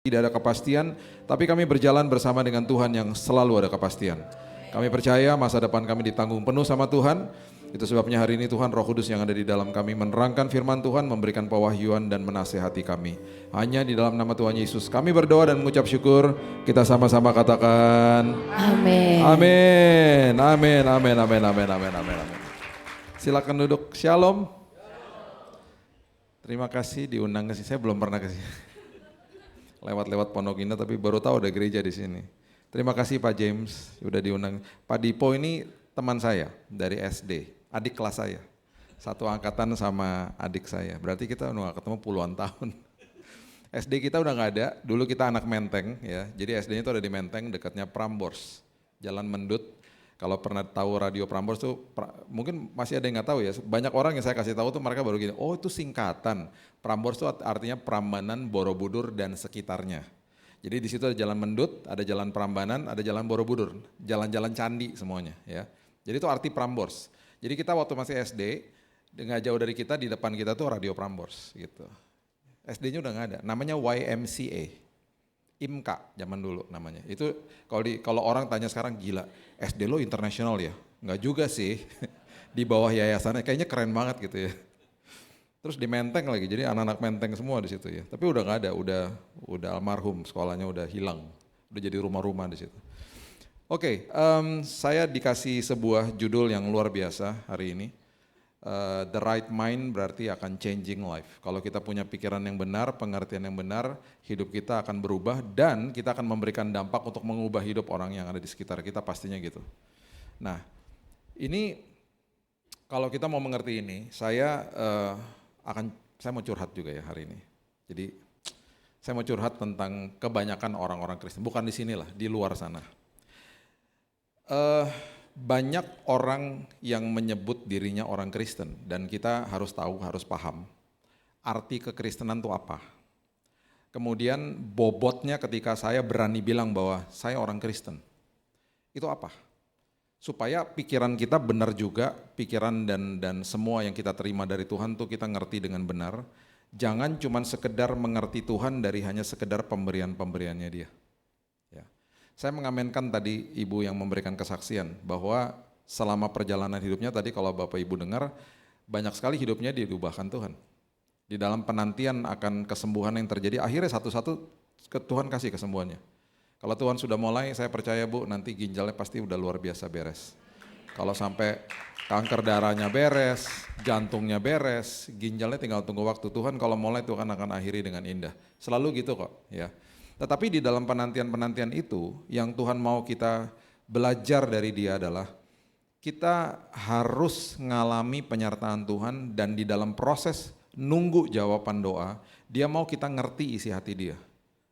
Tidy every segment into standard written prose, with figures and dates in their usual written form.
Tidak ada kepastian, tapi kami berjalan bersama dengan Tuhan yang selalu ada kepastian. Kami percaya masa depan kami ditanggung penuh sama Tuhan. Itu sebabnya hari ini Tuhan Roh Kudus yang ada di dalam kami menerangkan firman Tuhan, memberikan pewahyuan dan menasehati kami. Hanya di dalam nama Tuhan Yesus kami berdoa dan mengucap syukur. Kita sama-sama katakan Amin. Amin. Amin. Amin. Amin. Amin. Amin. Amin. Amin. Silakan duduk. Shalom. Terima kasih diundang ke sini. Saya belum pernah ke sini. Lewat-lewat Pondok Indah, tapi baru tahu ada gereja di sini. Terima kasih Pak James, udah diundang. Pak Dipo ini teman saya dari SD, adik kelas saya. Satu angkatan sama adik saya, berarti kita udah gak ketemu puluhan tahun. SD kita udah gak ada, dulu kita anak Menteng ya. Jadi SD-nya itu ada di Menteng, dekatnya Prambors, Jalan Mendut. Kalau pernah tahu radio Prambors tuh, mungkin masih ada yang nggak tahu ya. Banyak orang yang saya kasih tahu tuh mereka baru gini, oh itu singkatan. Prambors tuh artinya Prambanan, Borobudur dan sekitarnya. Jadi di situ ada Jalan Mendut, ada Jalan Prambanan, ada Jalan Borobudur, jalan-jalan candi semuanya ya. Jadi itu arti Prambors. Jadi kita waktu masih SD, nggak jauh dari kita di depan kita tuh radio Prambors gitu. SD-nya udah nggak ada, namanya YMCA. IMKA zaman dulu namanya. Itu kalau orang tanya sekarang gila, SD lo internasional ya? Enggak juga sih. Di bawah yayasannya kayaknya keren banget gitu ya. Terus di Menteng lagi, jadi anak-anak Menteng semua di situ ya. Tapi udah nggak ada, udah almarhum, sekolahnya udah hilang. Udah jadi rumah-rumah di situ. Oke, saya dikasih sebuah judul yang luar biasa hari ini. The right mind berarti akan changing life. Kalau kita punya pikiran yang benar, pengertian yang benar, hidup kita akan berubah dan kita akan memberikan dampak untuk mengubah hidup orang yang ada di sekitar kita, pastinya gitu. Nah, ini kalau kita mau mengerti ini, saya mau curhat juga ya hari ini. Jadi saya mau curhat tentang kebanyakan orang-orang Kristen, bukan di sinilah, di luar sana. Banyak orang yang menyebut dirinya orang Kristen dan kita harus tahu, harus paham arti kekristenan itu apa. Kemudian bobotnya ketika saya berani bilang bahwa saya orang Kristen, itu apa? Supaya pikiran kita benar juga, pikiran dan semua yang kita terima dari Tuhan tuh kita ngerti dengan benar. Jangan cuma sekedar mengerti Tuhan dari hanya sekedar pemberian-pemberiannya Dia. Saya mengamenkan tadi ibu yang memberikan kesaksian bahwa selama perjalanan hidupnya tadi kalau Bapak Ibu dengar banyak sekali hidupnya diubahkan Tuhan. Di dalam penantian akan kesembuhan yang terjadi akhirnya satu-satu Tuhan kasih kesembuhannya. Kalau Tuhan sudah mulai saya percaya Bu nanti ginjalnya pasti udah luar biasa beres. Kalau sampai kanker darahnya beres, jantungnya beres, ginjalnya tinggal tunggu waktu. Tuhan kalau mulai Tuhan akan akhiri dengan indah. Selalu gitu kok ya. Tetapi di dalam penantian-penantian itu yang Tuhan mau kita belajar dari Dia adalah kita harus mengalami penyertaan Tuhan dan di dalam proses nunggu jawaban doa, Dia mau kita ngerti isi hati Dia.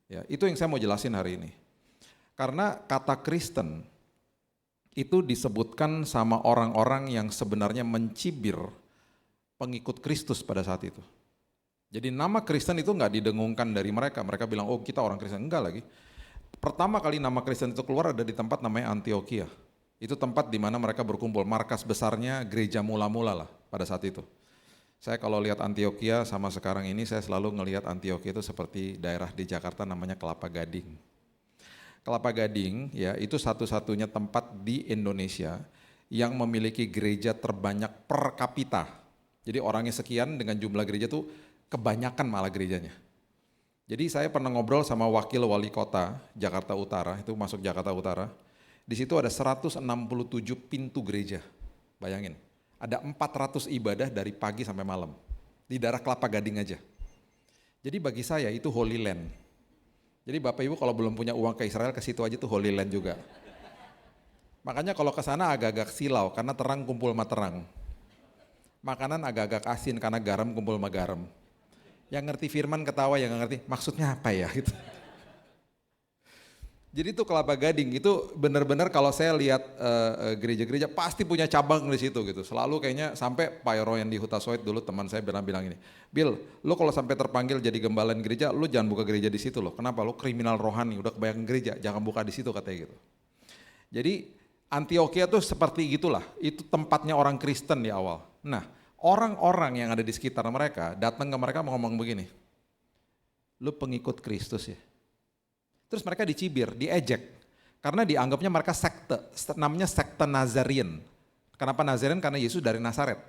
Ya, itu yang saya mau jelasin hari ini. Karena kata Kristen itu disebutkan sama orang-orang yang sebenarnya mencibir pengikut Kristus pada saat itu. Jadi nama Kristen itu nggak didengungkan dari mereka. Mereka bilang, oh kita orang Kristen. Enggak lagi. Pertama kali nama Kristen itu keluar ada di tempat namanya Antioquia. Itu tempat di mana mereka berkumpul. Markas besarnya gereja mula-mula lah pada saat itu. Saya kalau lihat Antioquia sama sekarang ini saya selalu ngelihat Antioquia itu seperti daerah di Jakarta namanya Kelapa Gading. Kelapa Gading ya itu satu-satunya tempat di Indonesia yang memiliki gereja terbanyak per kapita. Jadi orangnya sekian dengan jumlah gereja tuh kebanyakan malah gerejanya. Jadi saya pernah ngobrol sama wakil wali kota Jakarta Utara, itu masuk Jakarta Utara. Di situ ada 167 pintu gereja. Bayangin, ada 400 ibadah dari pagi sampai malam. Di daerah Kelapa Gading aja. Jadi bagi saya itu Holy Land. Jadi Bapak Ibu kalau belum punya uang ke Israel, ke situ aja tuh Holy Land juga. Makanya kalau ke sana agak-agak silau karena terang kumpul sama terang. Makanan agak-agak asin karena garam kumpul sama garam. Yang ngerti firman ketawa, yang gak ngerti maksudnya apa ya gitu. Jadi itu Kelapa Gading itu benar-benar kalau saya lihat gereja-gereja pasti punya cabang di situ gitu. Selalu kayaknya sampai Pak Yoro yang di Huta Soit dulu teman saya bilang ini, Bill, lu kalau sampai terpanggil jadi gembalain gereja, lu jangan buka gereja di situ loh. Kenapa? Lu kriminal rohani, udah kebanyakan gereja, jangan buka di situ katanya gitu. Jadi Antioquia tuh seperti gitulah, itu tempatnya orang Kristen di awal. Nah, orang-orang yang ada di sekitar mereka datang ke mereka mau ngomong begini, lu pengikut Kristus ya? Terus mereka dicibir, diejek. Karena dianggapnya mereka sekte, namanya sekte Nazarene. Kenapa Nazarene? Karena Yesus dari Nazaret.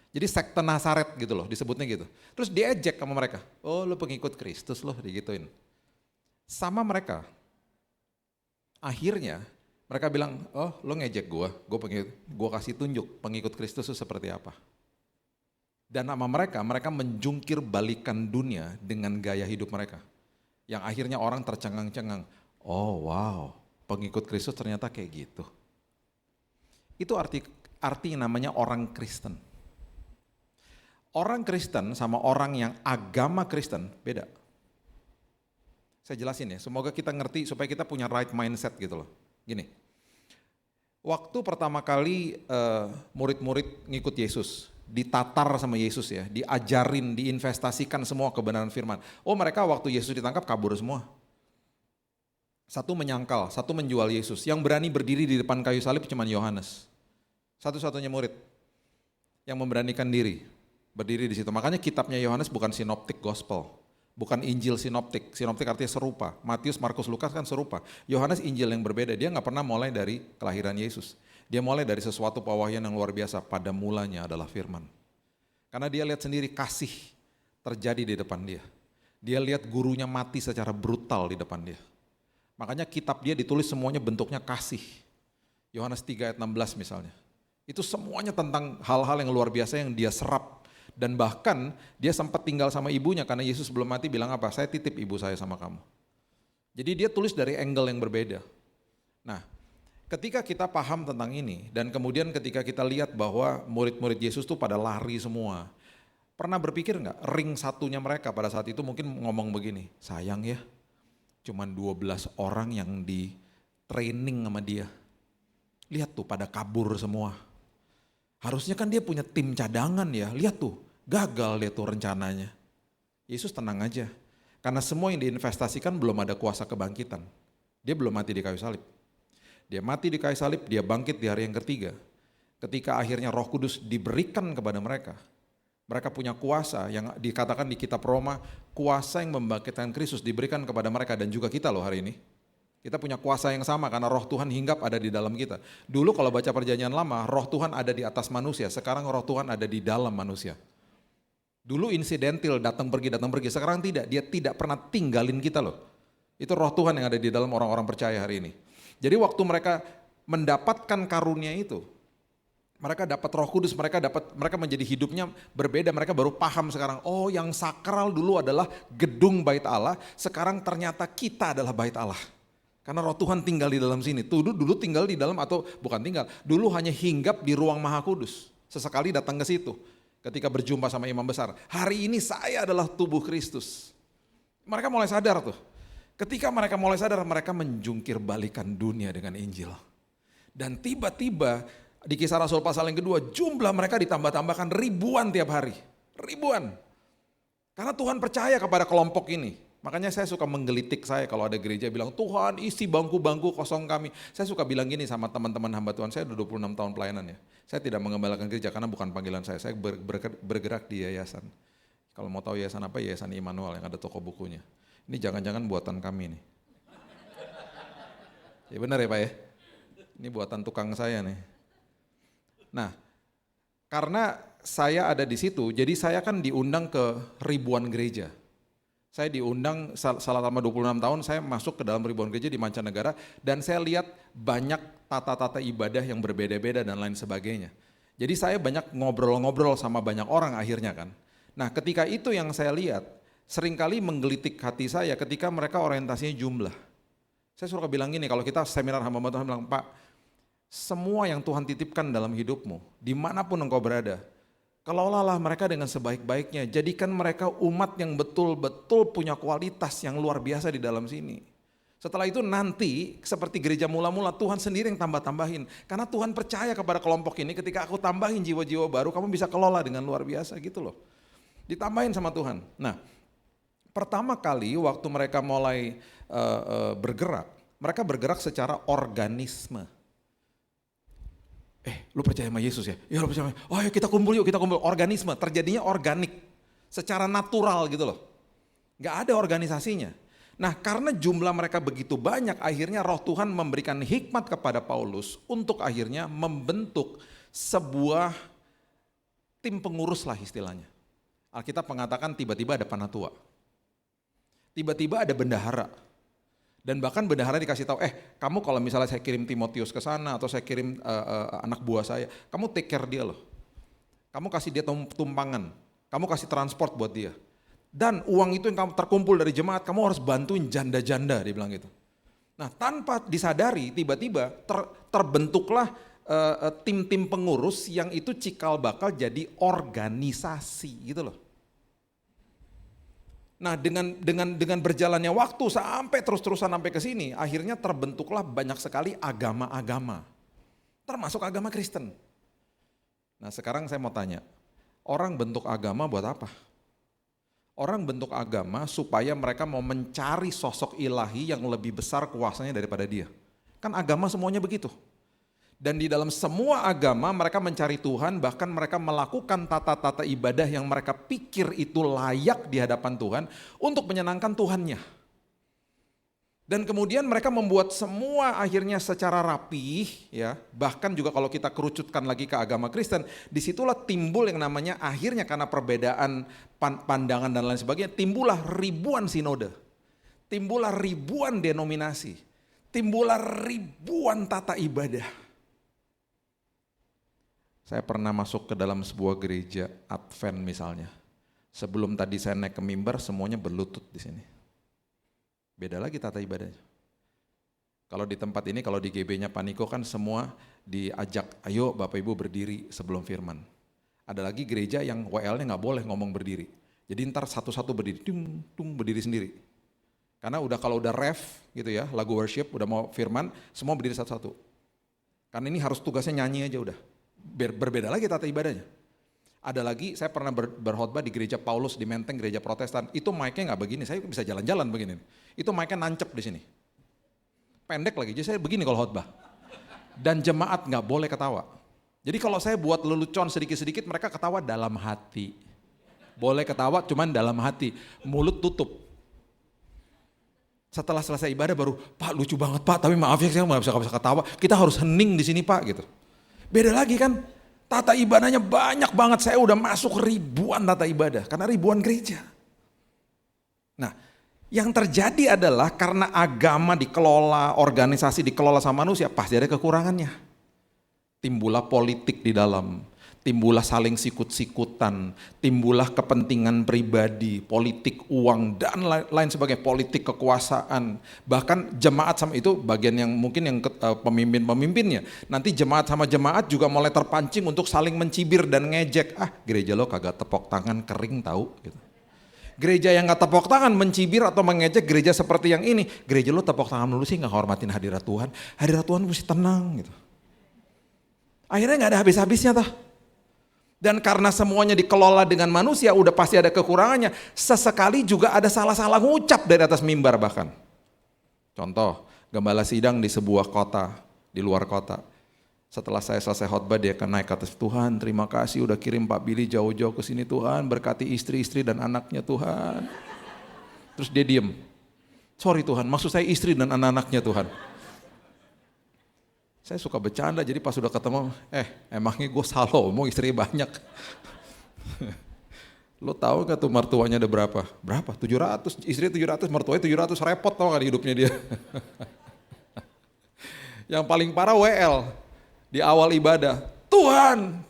Jadi sekte Nazaret gitu loh, disebutnya gitu. Terus diejek sama mereka. Oh lu pengikut Kristus loh, digituin. Sama mereka. Akhirnya mereka bilang, oh lu ngejek gue kasih tunjuk pengikut Kristus itu seperti apa. Dan sama mereka menjungkir balikan dunia dengan gaya hidup mereka. Yang akhirnya orang tercengang-cengang. Oh wow, pengikut Kristus ternyata kayak gitu. Itu arti namanya orang Kristen. Orang Kristen sama orang yang agama Kristen beda. Saya jelasin ya, semoga kita ngerti supaya kita punya right mindset gitu loh. Gini, waktu pertama kali murid-murid ngikut Yesus, ditatar sama Yesus ya, diajarin, diinvestasikan semua kebenaran firman. Oh mereka waktu Yesus ditangkap kabur semua. Satu menyangkal, satu menjual Yesus. Yang berani berdiri di depan kayu salib cuma Yohanes. Satu-satunya murid yang memberanikan diri berdiri di situ. Makanya kitabnya Yohanes bukan sinoptik gospel, bukan Injil sinoptik. Sinoptik artinya serupa. Matius, Markus, Lukas kan serupa. Yohanes Injil yang berbeda. Dia nggak pernah mulai dari kelahiran Yesus. Dia mulai dari sesuatu pewahyuan yang luar biasa. Pada mulanya adalah firman. Karena dia lihat sendiri kasih terjadi di depan dia. Dia lihat gurunya mati secara brutal di depan dia. Makanya kitab dia ditulis semuanya bentuknya kasih. Yohanes 3 ayat 16 misalnya. Itu semuanya tentang hal-hal yang luar biasa yang dia serap. Dan bahkan dia sempat tinggal sama ibunya karena Yesus belum mati bilang apa? Saya titip ibu saya sama kamu. Jadi dia tulis dari angle yang berbeda. Nah, ketika kita paham tentang ini dan kemudian ketika kita lihat bahwa murid-murid Yesus tuh pada lari semua. Pernah berpikir nggak ring satunya mereka pada saat itu mungkin ngomong begini, sayang ya cuman 12 orang yang di training sama dia. Lihat tuh pada kabur semua. Harusnya kan dia punya tim cadangan ya, lihat tuh, gagal dia tuh rencananya. Yesus tenang aja, karena semua yang diinvestasikan belum ada kuasa kebangkitan. Dia belum mati di kayu salib. Dia mati di kayu salib, dia bangkit di hari yang ketiga. Ketika akhirnya Roh Kudus diberikan kepada mereka, mereka punya kuasa yang dikatakan di kitab Roma, kuasa yang membangkitkan Kristus diberikan kepada mereka dan juga kita loh hari ini. Kita punya kuasa yang sama karena roh Tuhan hinggap ada di dalam kita. Dulu kalau baca perjanjian lama, roh Tuhan ada di atas manusia, sekarang roh Tuhan ada di dalam manusia. Dulu insidental, datang pergi, sekarang tidak. Dia tidak pernah tinggalin kita loh. Itu roh Tuhan yang ada di dalam orang-orang percaya hari ini. Jadi waktu mereka mendapatkan karunia itu, mereka dapat Roh Kudus, mereka menjadi hidupnya berbeda, mereka baru paham sekarang, oh yang sakral dulu adalah gedung bait Allah, sekarang ternyata kita adalah bait Allah. Karena roh Tuhan tinggal di dalam sini. Dulu tinggal di dalam atau bukan tinggal, dulu hanya hinggap di ruang Maha Kudus. Sesekali datang ke situ ketika berjumpa sama imam besar. Hari ini saya adalah tubuh Kristus. Mereka mulai sadar tuh. Ketika mereka mulai sadar, mereka menjungkir balikan dunia dengan Injil. Dan tiba-tiba di Kisah Rasul pasal yang kedua, jumlah mereka ditambah-tambahkan ribuan tiap hari. Ribuan. Karena Tuhan percaya kepada kelompok ini. Makanya saya suka menggelitik saya kalau ada gereja bilang, Tuhan isi bangku-bangku kosong kami. Saya suka bilang gini sama teman-teman hamba Tuhan, saya udah 26 tahun pelayanan ya. Saya tidak mengembalakan gereja karena bukan panggilan saya bergerak di yayasan. Kalau mau tahu yayasan apa, Yayasan Immanuel yang ada toko bukunya. Ini jangan-jangan buatan kami nih. Ya benar ya Pak ya? Ini buatan tukang saya nih. Nah, karena saya ada di situ, jadi saya kan diundang ke ribuan gereja. Saya diundang selama 26 tahun, saya masuk ke dalam ribuan gereja di mancanegara dan saya lihat banyak tata-tata ibadah yang berbeda-beda dan lain sebagainya. Jadi saya banyak ngobrol-ngobrol sama banyak orang akhirnya kan. Nah ketika itu yang saya lihat, seringkali menggelitik hati saya ketika mereka orientasinya jumlah. Saya suka bilang gini, kalau kita seminar hamba Tuhan bilang, Pak, semua yang Tuhan titipkan dalam hidupmu, dimanapun engkau berada, kelolalah mereka dengan sebaik-baiknya, jadikan mereka umat yang betul-betul punya kualitas yang luar biasa di dalam sini. Setelah itu nanti seperti gereja mula-mula Tuhan sendiri yang tambah-tambahin. Karena Tuhan percaya kepada kelompok ini ketika aku tambahin jiwa-jiwa baru kamu bisa kelola dengan luar biasa gitu loh. Ditambahin sama Tuhan. Nah pertama kali waktu mereka mulai bergerak, mereka bergerak secara organisme. Lu percaya sama Yesus ya? Ya lu percaya. Oh ya kita kumpul yuk, kita kumpul. Organisme, terjadinya organik. Secara natural gitu loh. Gak ada organisasinya. Nah, karena jumlah mereka begitu banyak, akhirnya Roh Tuhan memberikan hikmat kepada Paulus untuk akhirnya membentuk sebuah tim pengurus lah istilahnya. Alkitab mengatakan tiba-tiba ada panatua, tiba-tiba ada bendahara, dan bahkan bendahara dikasih tahu, kamu kalau misalnya saya kirim Timotius ke sana atau saya kirim anak buah saya, kamu take care dia loh, kamu kasih dia tumpangan, kamu kasih transport buat dia. Dan uang itu yang kamu terkumpul dari jemaat, kamu harus bantuin janda-janda, dia bilang gitu. Nah, tanpa disadari, tiba-tiba terbentuklah tim-tim pengurus yang itu cikal bakal jadi organisasi gitu loh. Nah, dengan berjalannya waktu sampai terus-terusan sampai ke sini, akhirnya terbentuklah banyak sekali agama-agama, termasuk agama Kristen. Nah, sekarang saya mau tanya, orang bentuk agama buat apa? Orang bentuk agama supaya mereka mau mencari sosok ilahi yang lebih besar kuasanya daripada dia. Kan agama semuanya begitu. Dan di dalam semua agama mereka mencari Tuhan, bahkan mereka melakukan tata-tata ibadah yang mereka pikir itu layak di hadapan Tuhan untuk menyenangkan Tuhannya. Dan kemudian mereka membuat semua akhirnya secara rapih, ya. Bahkan juga kalau kita kerucutkan lagi ke agama Kristen, disitulah timbul yang namanya akhirnya karena perbedaan pandangan dan lain sebagainya, timbullah ribuan sinode, timbullah ribuan denominasi, timbullah ribuan tata ibadah. Saya pernah masuk ke dalam sebuah gereja Advent misalnya, sebelum tadi saya naik ke mimbar semuanya berlutut di sini. Beda lagi tata ibadahnya. Kalau di tempat ini, kalau di GB-nya Paniko kan semua diajak, ayo Bapak Ibu berdiri sebelum firman. Ada lagi gereja yang WL-nya nggak boleh ngomong berdiri. Jadi ntar satu-satu berdiri, tung berdiri sendiri. Karena kalau udah ref gitu ya, lagu worship, udah mau firman, semua berdiri satu-satu. Karena ini harus tugasnya nyanyi aja udah. Berbeda lagi tata ibadahnya. Ada lagi, saya pernah berkhotbah di gereja Paulus di Menteng, gereja Protestan. Itu mic-nya nggak begini, saya bisa jalan-jalan begini. Itu mic-nya nancep di sini. Pendek lagi, jadi saya begini kalau khotbah. Dan jemaat nggak boleh ketawa. Jadi kalau saya buat lelucon sedikit-sedikit, mereka ketawa dalam hati. Boleh ketawa cuman dalam hati, mulut tutup. Setelah selesai ibadah baru, Pak lucu banget Pak, tapi maaf ya saya nggak bisa ketawa. Kita harus hening di sini Pak gitu. Beda lagi kan. Tata ibadahnya banyak banget, saya udah masuk ribuan tata ibadah, karena ribuan gereja. Nah, yang terjadi adalah karena agama dikelola, organisasi dikelola sama manusia, pasti ada kekurangannya. Timbullah politik di dalam, timbullah saling sikut-sikutan, timbullah kepentingan pribadi, politik uang, dan lain sebagainya, politik kekuasaan. Bahkan jemaat sama itu bagian yang mungkin yang pemimpin-pemimpinnya. Nanti jemaat sama jemaat juga mulai terpancing untuk saling mencibir dan ngejek. Gereja lo kagak tepok tangan kering tahu. Gitu. Gereja yang gak tepok tangan mencibir atau mengejek gereja seperti yang ini. Gereja lo tepok tangan dulu sih gak hormatin hadirat Tuhan. Hadirat Tuhan mesti tenang gitu. Akhirnya gak ada habis-habisnya toh. Dan karena semuanya dikelola dengan manusia, udah pasti ada kekurangannya. Sesekali juga ada salah-salah ngucap dari atas mimbar bahkan. Contoh, gembala sidang di sebuah kota, di luar kota. Setelah saya selesai khotbah, dia akan naik ke atas, Tuhan terima kasih udah kirim Pak Billy jauh-jauh ke sini Tuhan, berkati istri-istri dan anaknya Tuhan. Terus dia diem. Sorry Tuhan, maksud saya istri dan anak-anaknya Tuhan. Saya suka bercanda, jadi pas sudah ketemu, emangnya gue salo, mau istri banyak. Lo tahu gak tuh mertuanya ada berapa? Berapa? 700, istri 700, mertuanya 700, repot tau gak di hidupnya dia. Yang paling parah WL, di awal ibadah, Tuhan,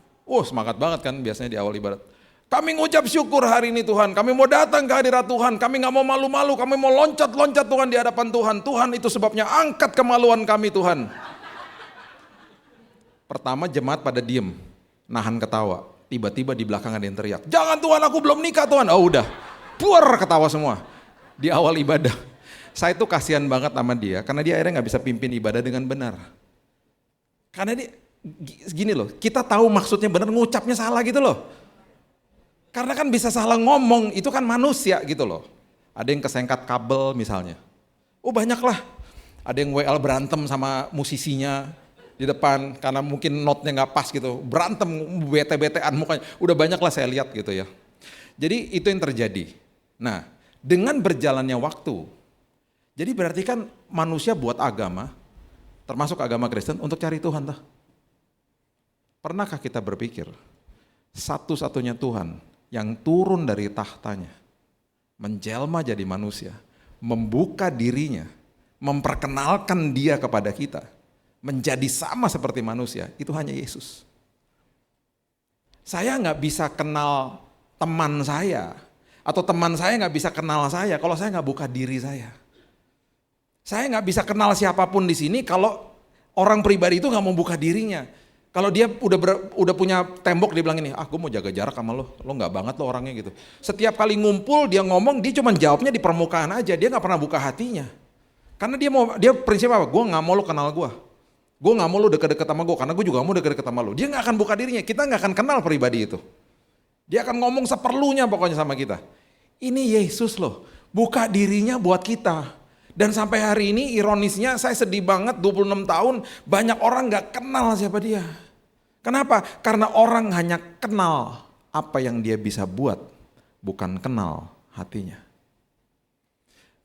semangat banget kan biasanya di awal ibadah. Kami ngucap syukur hari ini Tuhan, kami mau datang ke hadirat Tuhan, kami gak mau malu-malu, kami mau loncat-loncat Tuhan di hadapan Tuhan. Tuhan itu sebabnya angkat kemaluan kami Tuhan. Pertama jemaat pada diem, nahan ketawa. Tiba-tiba di belakang ada yang teriak, jangan Tuhan aku belum nikah Tuhan. Oh udah, puar ketawa semua. Di awal ibadah. Saya tuh kasihan banget sama dia, karena dia akhirnya gak bisa pimpin ibadah dengan benar. Karena dia, gini loh, kita tahu maksudnya benar, ngucapnya salah gitu loh. Karena kan bisa salah ngomong, itu kan manusia gitu loh. Ada yang kesengkat kabel misalnya. Banyak lah. Ada yang WL berantem sama musisinya di depan karena mungkin notnya nggak pas gitu, berantem bete-betean mukanya, udah banyak lah saya lihat gitu ya. Jadi itu yang terjadi. Nah, dengan berjalannya waktu, Jadi berarti kan manusia buat agama, termasuk agama Kristen, untuk cari Tuhan toh. Pernahkah kita berpikir, satu-satunya Tuhan yang turun dari tahtanya, menjelma jadi manusia, membuka dirinya, memperkenalkan dia kepada kita, menjadi sama seperti manusia, itu hanya Yesus. Saya nggak bisa kenal teman saya, atau teman saya nggak bisa kenal saya kalau saya nggak buka diri saya. Saya nggak bisa kenal siapapun di sini kalau orang pribadi itu nggak mau buka dirinya. Kalau dia udah punya tembok, dia bilang ini, gue mau jaga jarak sama lo nggak banget lo orangnya gitu. Setiap kali ngumpul dia ngomong, dia cuma jawabnya di permukaan aja, dia nggak pernah buka hatinya. Karena dia prinsip apa? Gue nggak mau lo kenal gue. Gue nggak mau lo deket-deket sama gue, karena gue juga mau deket-deket sama lo. Dia nggak akan buka dirinya, kita nggak akan kenal pribadi itu. Dia akan ngomong seperlunya pokoknya sama kita. Ini Yesus loh, buka dirinya buat kita. Dan sampai hari ini ironisnya saya sedih banget 26 tahun banyak orang gak kenal siapa dia. Kenapa? Karena orang hanya kenal apa yang dia bisa buat, bukan kenal hatinya.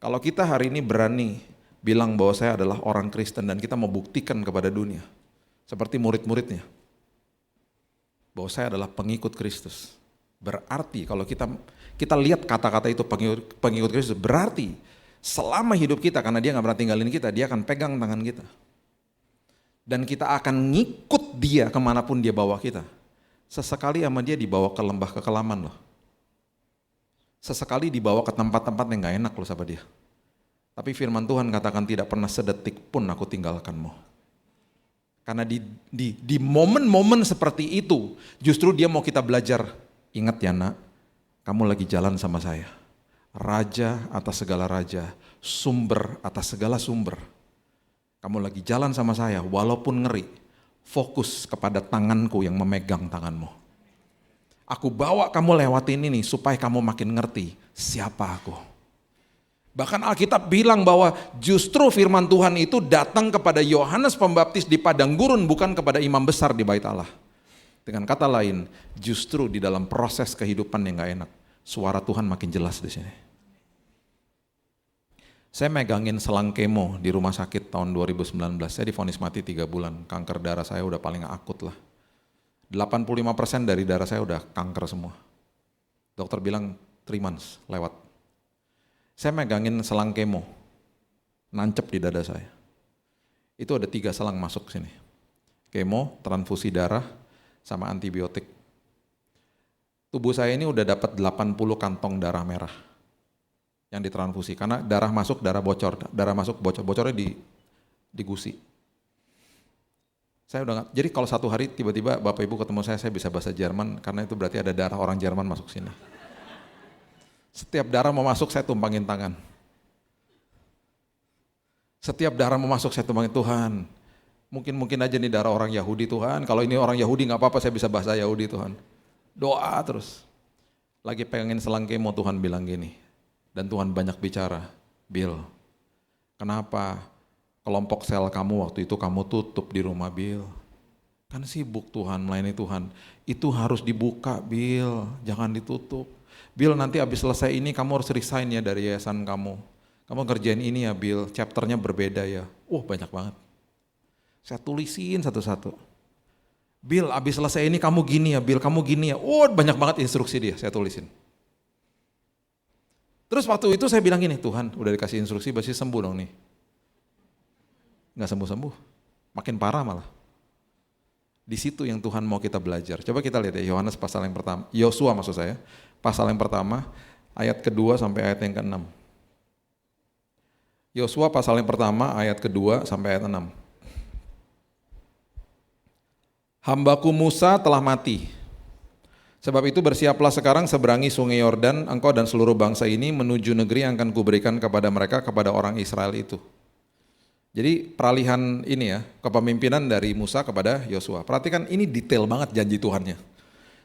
Kalau kita hari ini berani bilang bahwa saya adalah orang Kristen dan kita mau buktikan kepada dunia, seperti murid-muridnya, bahwa saya adalah pengikut Kristus. Berarti kalau kita lihat kata-kata itu pengikut Kristus, berarti selama hidup kita, karena dia gak pernah tinggalin kita, dia akan pegang tangan kita. Dan kita akan ngikut dia kemanapun dia bawa kita. Sesekali sama dia dibawa ke lembah kekelaman loh. Sesekali dibawa ke tempat-tempat yang gak enak loh sama dia. Tapi firman Tuhan katakan tidak pernah sedetik pun aku tinggalkanmu. Karena di momen-momen seperti itu, justru dia mau kita belajar. Ingat ya nak, kamu lagi jalan sama saya. Raja atas segala raja, sumber atas segala sumber. Kamu lagi jalan sama saya walaupun ngeri, fokus kepada tanganku yang memegang tanganmu. Aku bawa kamu lewatin ini supaya kamu makin ngerti siapa aku. Bahkan Alkitab bilang bahwa justru firman Tuhan itu datang kepada Yohanes Pembaptis di padang gurun, bukan kepada imam besar di bait Allah. Dengan kata lain, justru di dalam proses kehidupan yang gak enak, suara Tuhan makin jelas di sini. Saya megangin selang kemo di rumah sakit tahun 2019. Saya divonis mati 3 bulan. Kanker darah saya udah paling akut lah. 85% dari darah saya udah kanker semua. Dokter bilang 3 months lewat. Saya megangin selang kemo, nancep di dada saya. Itu ada 3 selang masuk sini. Kemo, transfusi darah, sama antibiotik. Tubuh saya ini udah dapat 80 kantong darah merah yang ditransfusi, karena darah masuk, darah bocor, bocornya di gusi. Saya udah jadi kalau satu hari tiba-tiba Bapak Ibu ketemu saya bisa bahasa Jerman, karena itu berarti ada darah orang Jerman masuk sini. Setiap darah mau masuk saya tumpangin tangan. Setiap darah mau masuk saya tumpangin, Tuhan. Mungkin aja nih darah orang Yahudi Tuhan, kalau ini orang Yahudi gak apa-apa, saya bisa bahasa Yahudi Tuhan. Doa terus. Lagi pengen selang kemo Tuhan bilang gini, dan Tuhan banyak bicara, Bill, kenapa kelompok sel kamu waktu itu kamu tutup di rumah Bill? Kan sibuk Tuhan, melayani Tuhan. Itu harus dibuka Bill, jangan ditutup. Bill, nanti habis selesai ini kamu harus resign ya dari yayasan kamu. Kamu ngerjain ini ya Bill, chapternya berbeda ya. Banyak banget. Saya tulisin satu-satu. Bill, abis selesai ini kamu gini ya, Bill, kamu gini ya. Banyak banget instruksi dia, saya tulisin. Terus waktu itu saya bilang gini, Tuhan udah dikasih instruksi, pasti sembuh dong nih. Nggak sembuh-sembuh, makin parah malah. Di situ yang Tuhan mau kita belajar. Coba kita lihat ya, Yohanes pasal yang pertama, Yosua maksud saya, pasal yang pertama, ayat kedua sampai ayat yang ke-6. Yosua pasal yang pertama, ayat kedua sampai ayat 6. Hambaku Musa telah mati. Sebab itu bersiaplah sekarang seberangi sungai Yordan, engkau dan seluruh bangsa ini menuju negeri yang akan kuberikan kepada mereka, kepada orang Israel itu. Jadi peralihan ini ya, kepemimpinan dari Musa kepada Yosua. Perhatikan ini detail banget janji Tuhannya.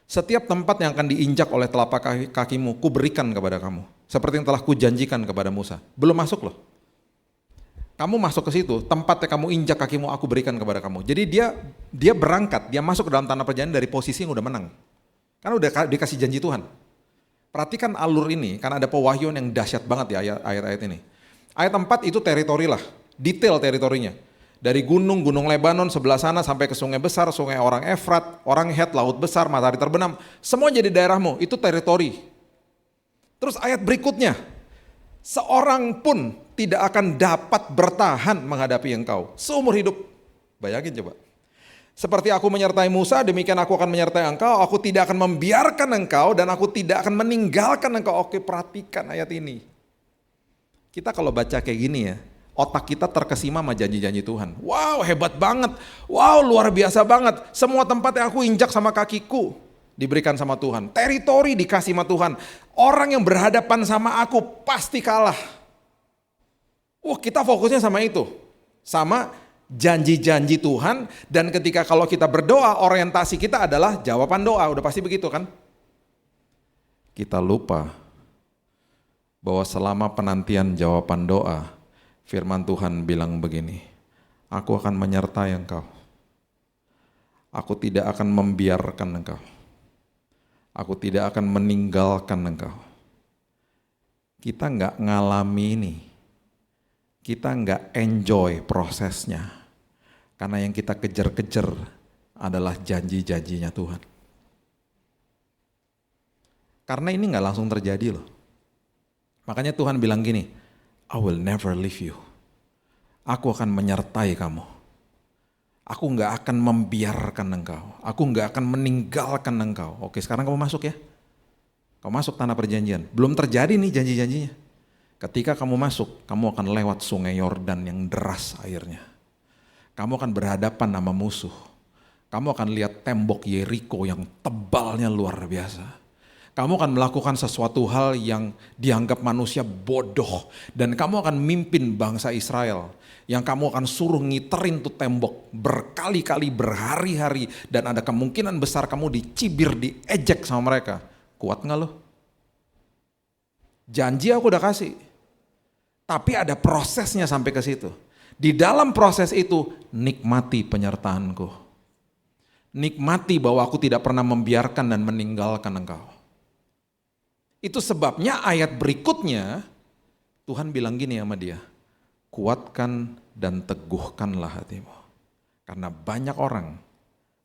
Setiap tempat yang akan diinjak oleh telapak kakimu, kuberikan kepada kamu. Seperti yang telah kujanjikan kepada Musa. Belum masuk loh. Kamu masuk ke situ, tempat yang kamu injak kakimu aku berikan kepada kamu. Jadi dia berangkat, dia masuk ke dalam tanah perjanjian dari posisi yang udah menang. Karena udah dikasih janji Tuhan. Perhatikan alur ini, karena ada pewahyuan yang dahsyat banget ya ayat-ayat ini. Ayat 4 itu teritori lah, detail teritorinya. Dari gunung Lebanon sebelah sana sampai ke sungai besar, sungai orang Efrat, orang Het, laut besar, matahari terbenam. Semua jadi daerahmu, itu teritori. Terus ayat berikutnya, seorang pun tidak akan dapat bertahan menghadapi engkau seumur hidup. Bayangin coba. Seperti aku menyertai Musa, demikian aku akan menyertai engkau. Aku tidak akan membiarkan engkau dan aku tidak akan meninggalkan engkau. Oke, perhatikan ayat ini. Kita kalau baca kayak gini ya, otak kita terkesima sama janji-janji Tuhan. Wow, hebat banget. Wow, luar biasa banget. Semua tempat yang aku injak sama kakiku diberikan sama Tuhan. Teritori dikasih sama Tuhan. Orang yang berhadapan sama aku pasti kalah. Kita fokusnya sama itu. Sama janji-janji Tuhan, dan ketika kalau kita berdoa, orientasi kita adalah jawaban doa, udah pasti begitu kan? Kita lupa bahwa selama penantian jawaban doa, firman Tuhan bilang begini, aku akan menyertai engkau, aku tidak akan membiarkan engkau, aku tidak akan meninggalkan engkau. Kita nggak ngalami ini, kita nggak enjoy prosesnya, karena yang kita kejar-kejar adalah janji-janjinya Tuhan. Karena ini nggak langsung terjadi loh. Makanya Tuhan bilang gini, I will never leave you. Aku akan menyertai kamu. Aku nggak akan membiarkan engkau. Aku nggak akan meninggalkan engkau. Oke, sekarang kamu masuk ya. Kamu masuk tanah perjanjian. Belum terjadi nih janji-janjinya. Ketika kamu masuk, kamu akan lewat sungai Yordan yang deras airnya. Kamu akan berhadapan sama musuh. Kamu akan lihat tembok Yeriko yang tebalnya luar biasa. Kamu akan melakukan sesuatu hal yang dianggap manusia bodoh. Dan kamu akan mimpin bangsa Israel. Yang kamu akan suruh ngiterin tuh tembok berkali-kali, berhari-hari. Dan ada kemungkinan besar kamu dicibir, diejek sama mereka. Kuat gak lo? Janji aku udah kasih. Tapi ada prosesnya sampai ke situ. Di dalam proses itu, nikmati penyertaanku. Nikmati bahwa aku tidak pernah membiarkan dan meninggalkan engkau. Itu sebabnya ayat berikutnya, Tuhan bilang gini sama dia, kuatkan dan teguhkanlah hatimu. Karena banyak orang,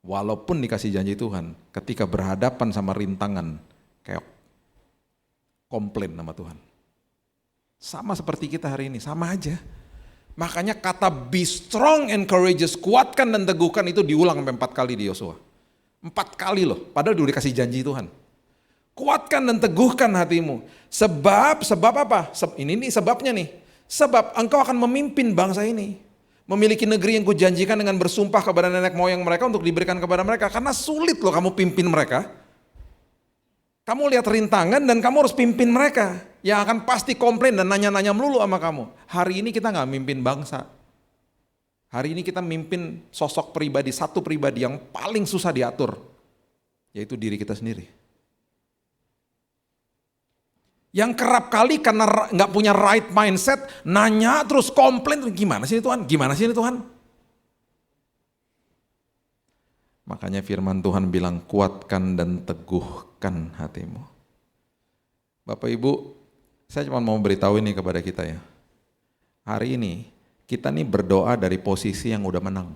walaupun dikasih janji Tuhan, ketika berhadapan sama rintangan, keok, komplain sama Tuhan. Sama seperti kita hari ini, sama aja. Makanya kata be strong and courageous, kuatkan dan teguhkan itu diulang sampai 4 kali di Yosua. 4 kali loh, padahal udah dikasih janji Tuhan. Kuatkan dan teguhkan hatimu. Sebab apa? Ini sebabnya nih. Sebab engkau akan memimpin bangsa ini. Memiliki negeri yang kujanjikan dengan bersumpah kepada nenek moyang mereka untuk diberikan kepada mereka. Karena sulit loh kamu pimpin mereka. Kamu lihat rintangan dan kamu harus pimpin mereka. Yang akan pasti komplain dan nanya-nanya melulu sama kamu. Hari ini kita gak mimpin bangsa. Hari ini kita mimpin sosok pribadi, satu pribadi yang paling susah diatur. Yaitu diri kita sendiri. Yang kerap kali karena gak punya right mindset, nanya terus komplain, gimana sih ini Tuhan? Gimana sih ini Tuhan? Makanya firman Tuhan bilang kuatkan dan teguhkan hatimu. Bapak Ibu, saya cuma mau beritahu ini kepada kita ya. Hari ini kita nih berdoa dari posisi yang udah menang.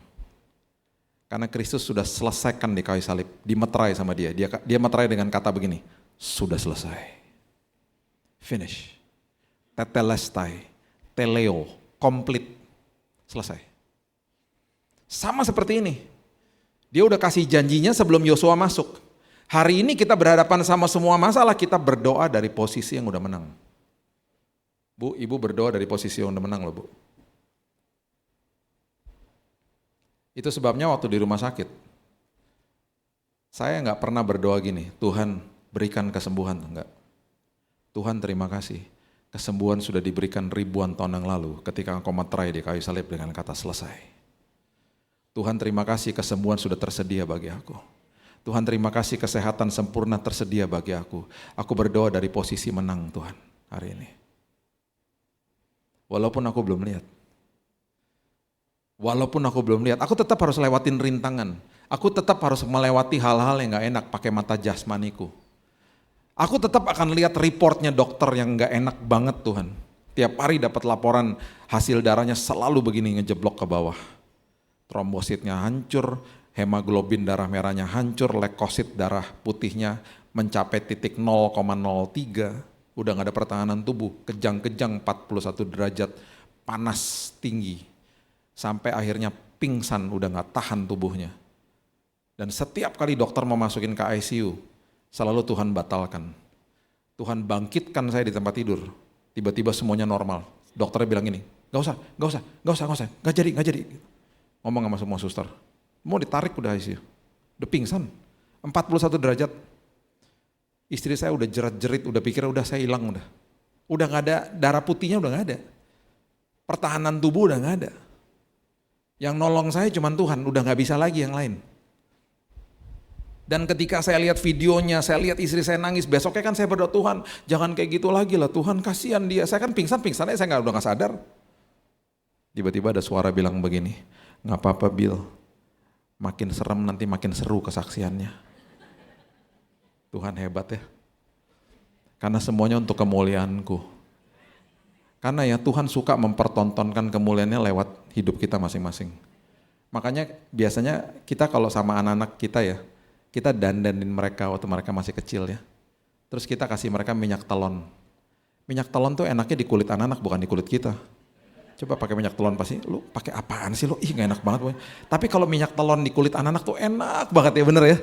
Karena Kristus sudah selesaikan di kayu salib, dimeterai sama dia. Dia meterai dengan kata begini, sudah selesai. Finish. Tetelestai, teleo, complete. Selesai. Sama seperti ini. Dia udah kasih janjinya sebelum Yosua masuk. Hari ini kita berhadapan sama semua masalah, kita berdoa dari posisi yang udah menang. Bu, Ibu berdoa dari posisi yang udah menang loh Bu. Itu sebabnya waktu di rumah sakit, saya nggak pernah berdoa gini, Tuhan berikan kesembuhan, enggak. Tuhan terima kasih, kesembuhan sudah diberikan ribuan tahun yang lalu ketika engkau meterai di kayu salib dengan kata selesai. Tuhan terima kasih kesembuhan sudah tersedia bagi aku. Tuhan terima kasih kesehatan sempurna tersedia bagi aku. Aku berdoa dari posisi menang Tuhan hari ini. Walaupun aku belum lihat. Aku tetap harus lewatin rintangan. Aku tetap harus melewati hal-hal yang gak enak pakai mata jasmaniku. Aku tetap akan lihat reportnya dokter yang gak enak banget Tuhan. Tiap hari dapat laporan hasil darahnya selalu begini ngejeblok ke bawah. Trombositnya hancur, hemoglobin darah merahnya hancur, leukosit darah putihnya mencapai titik 0,03. Udah gak ada pertahanan tubuh, kejang-kejang 41 derajat, panas tinggi. Sampai akhirnya pingsan, udah gak tahan tubuhnya. Dan setiap kali dokter mau masukin ke ICU, selalu Tuhan batalkan. Tuhan bangkitkan saya di tempat tidur. Tiba-tiba semuanya normal. Dokternya bilang gini, gak usah, gak jadi. Ngomong sama semua suster, mau ditarik udah ICU, udah pingsan, 41 derajat. Istri saya udah jerat-jerit, udah pikir udah saya hilang udah gak ada, darah putihnya udah gak ada. Pertahanan tubuh udah gak ada. Yang nolong saya cuma Tuhan, udah gak bisa lagi yang lain. Dan ketika saya lihat videonya, saya lihat istri saya nangis, besoknya kan saya berdoa, Tuhan jangan kayak gitu lagi lah, Tuhan kasihan dia. Saya kan pingsan aja saya udah gak sadar. Tiba-tiba ada suara bilang begini, gak apa-apa Bill, makin serem nanti makin seru kesaksiannya. Tuhan hebat ya. Karena semuanya untuk kemuliaanku. Karena ya Tuhan suka mempertontonkan kemuliaannya lewat hidup kita masing-masing. Makanya biasanya kita kalau sama anak-anak kita ya, kita dandanin mereka waktu mereka masih kecil ya. Terus kita kasih mereka minyak telon. Minyak telon tuh enaknya di kulit anak-anak bukan di kulit kita. Coba pakai minyak telon pasti, lu pakai apaan sih lu? Ih gak enak banget. Boy. Tapi kalau minyak telon di kulit anak-anak tuh enak banget ya, bener ya.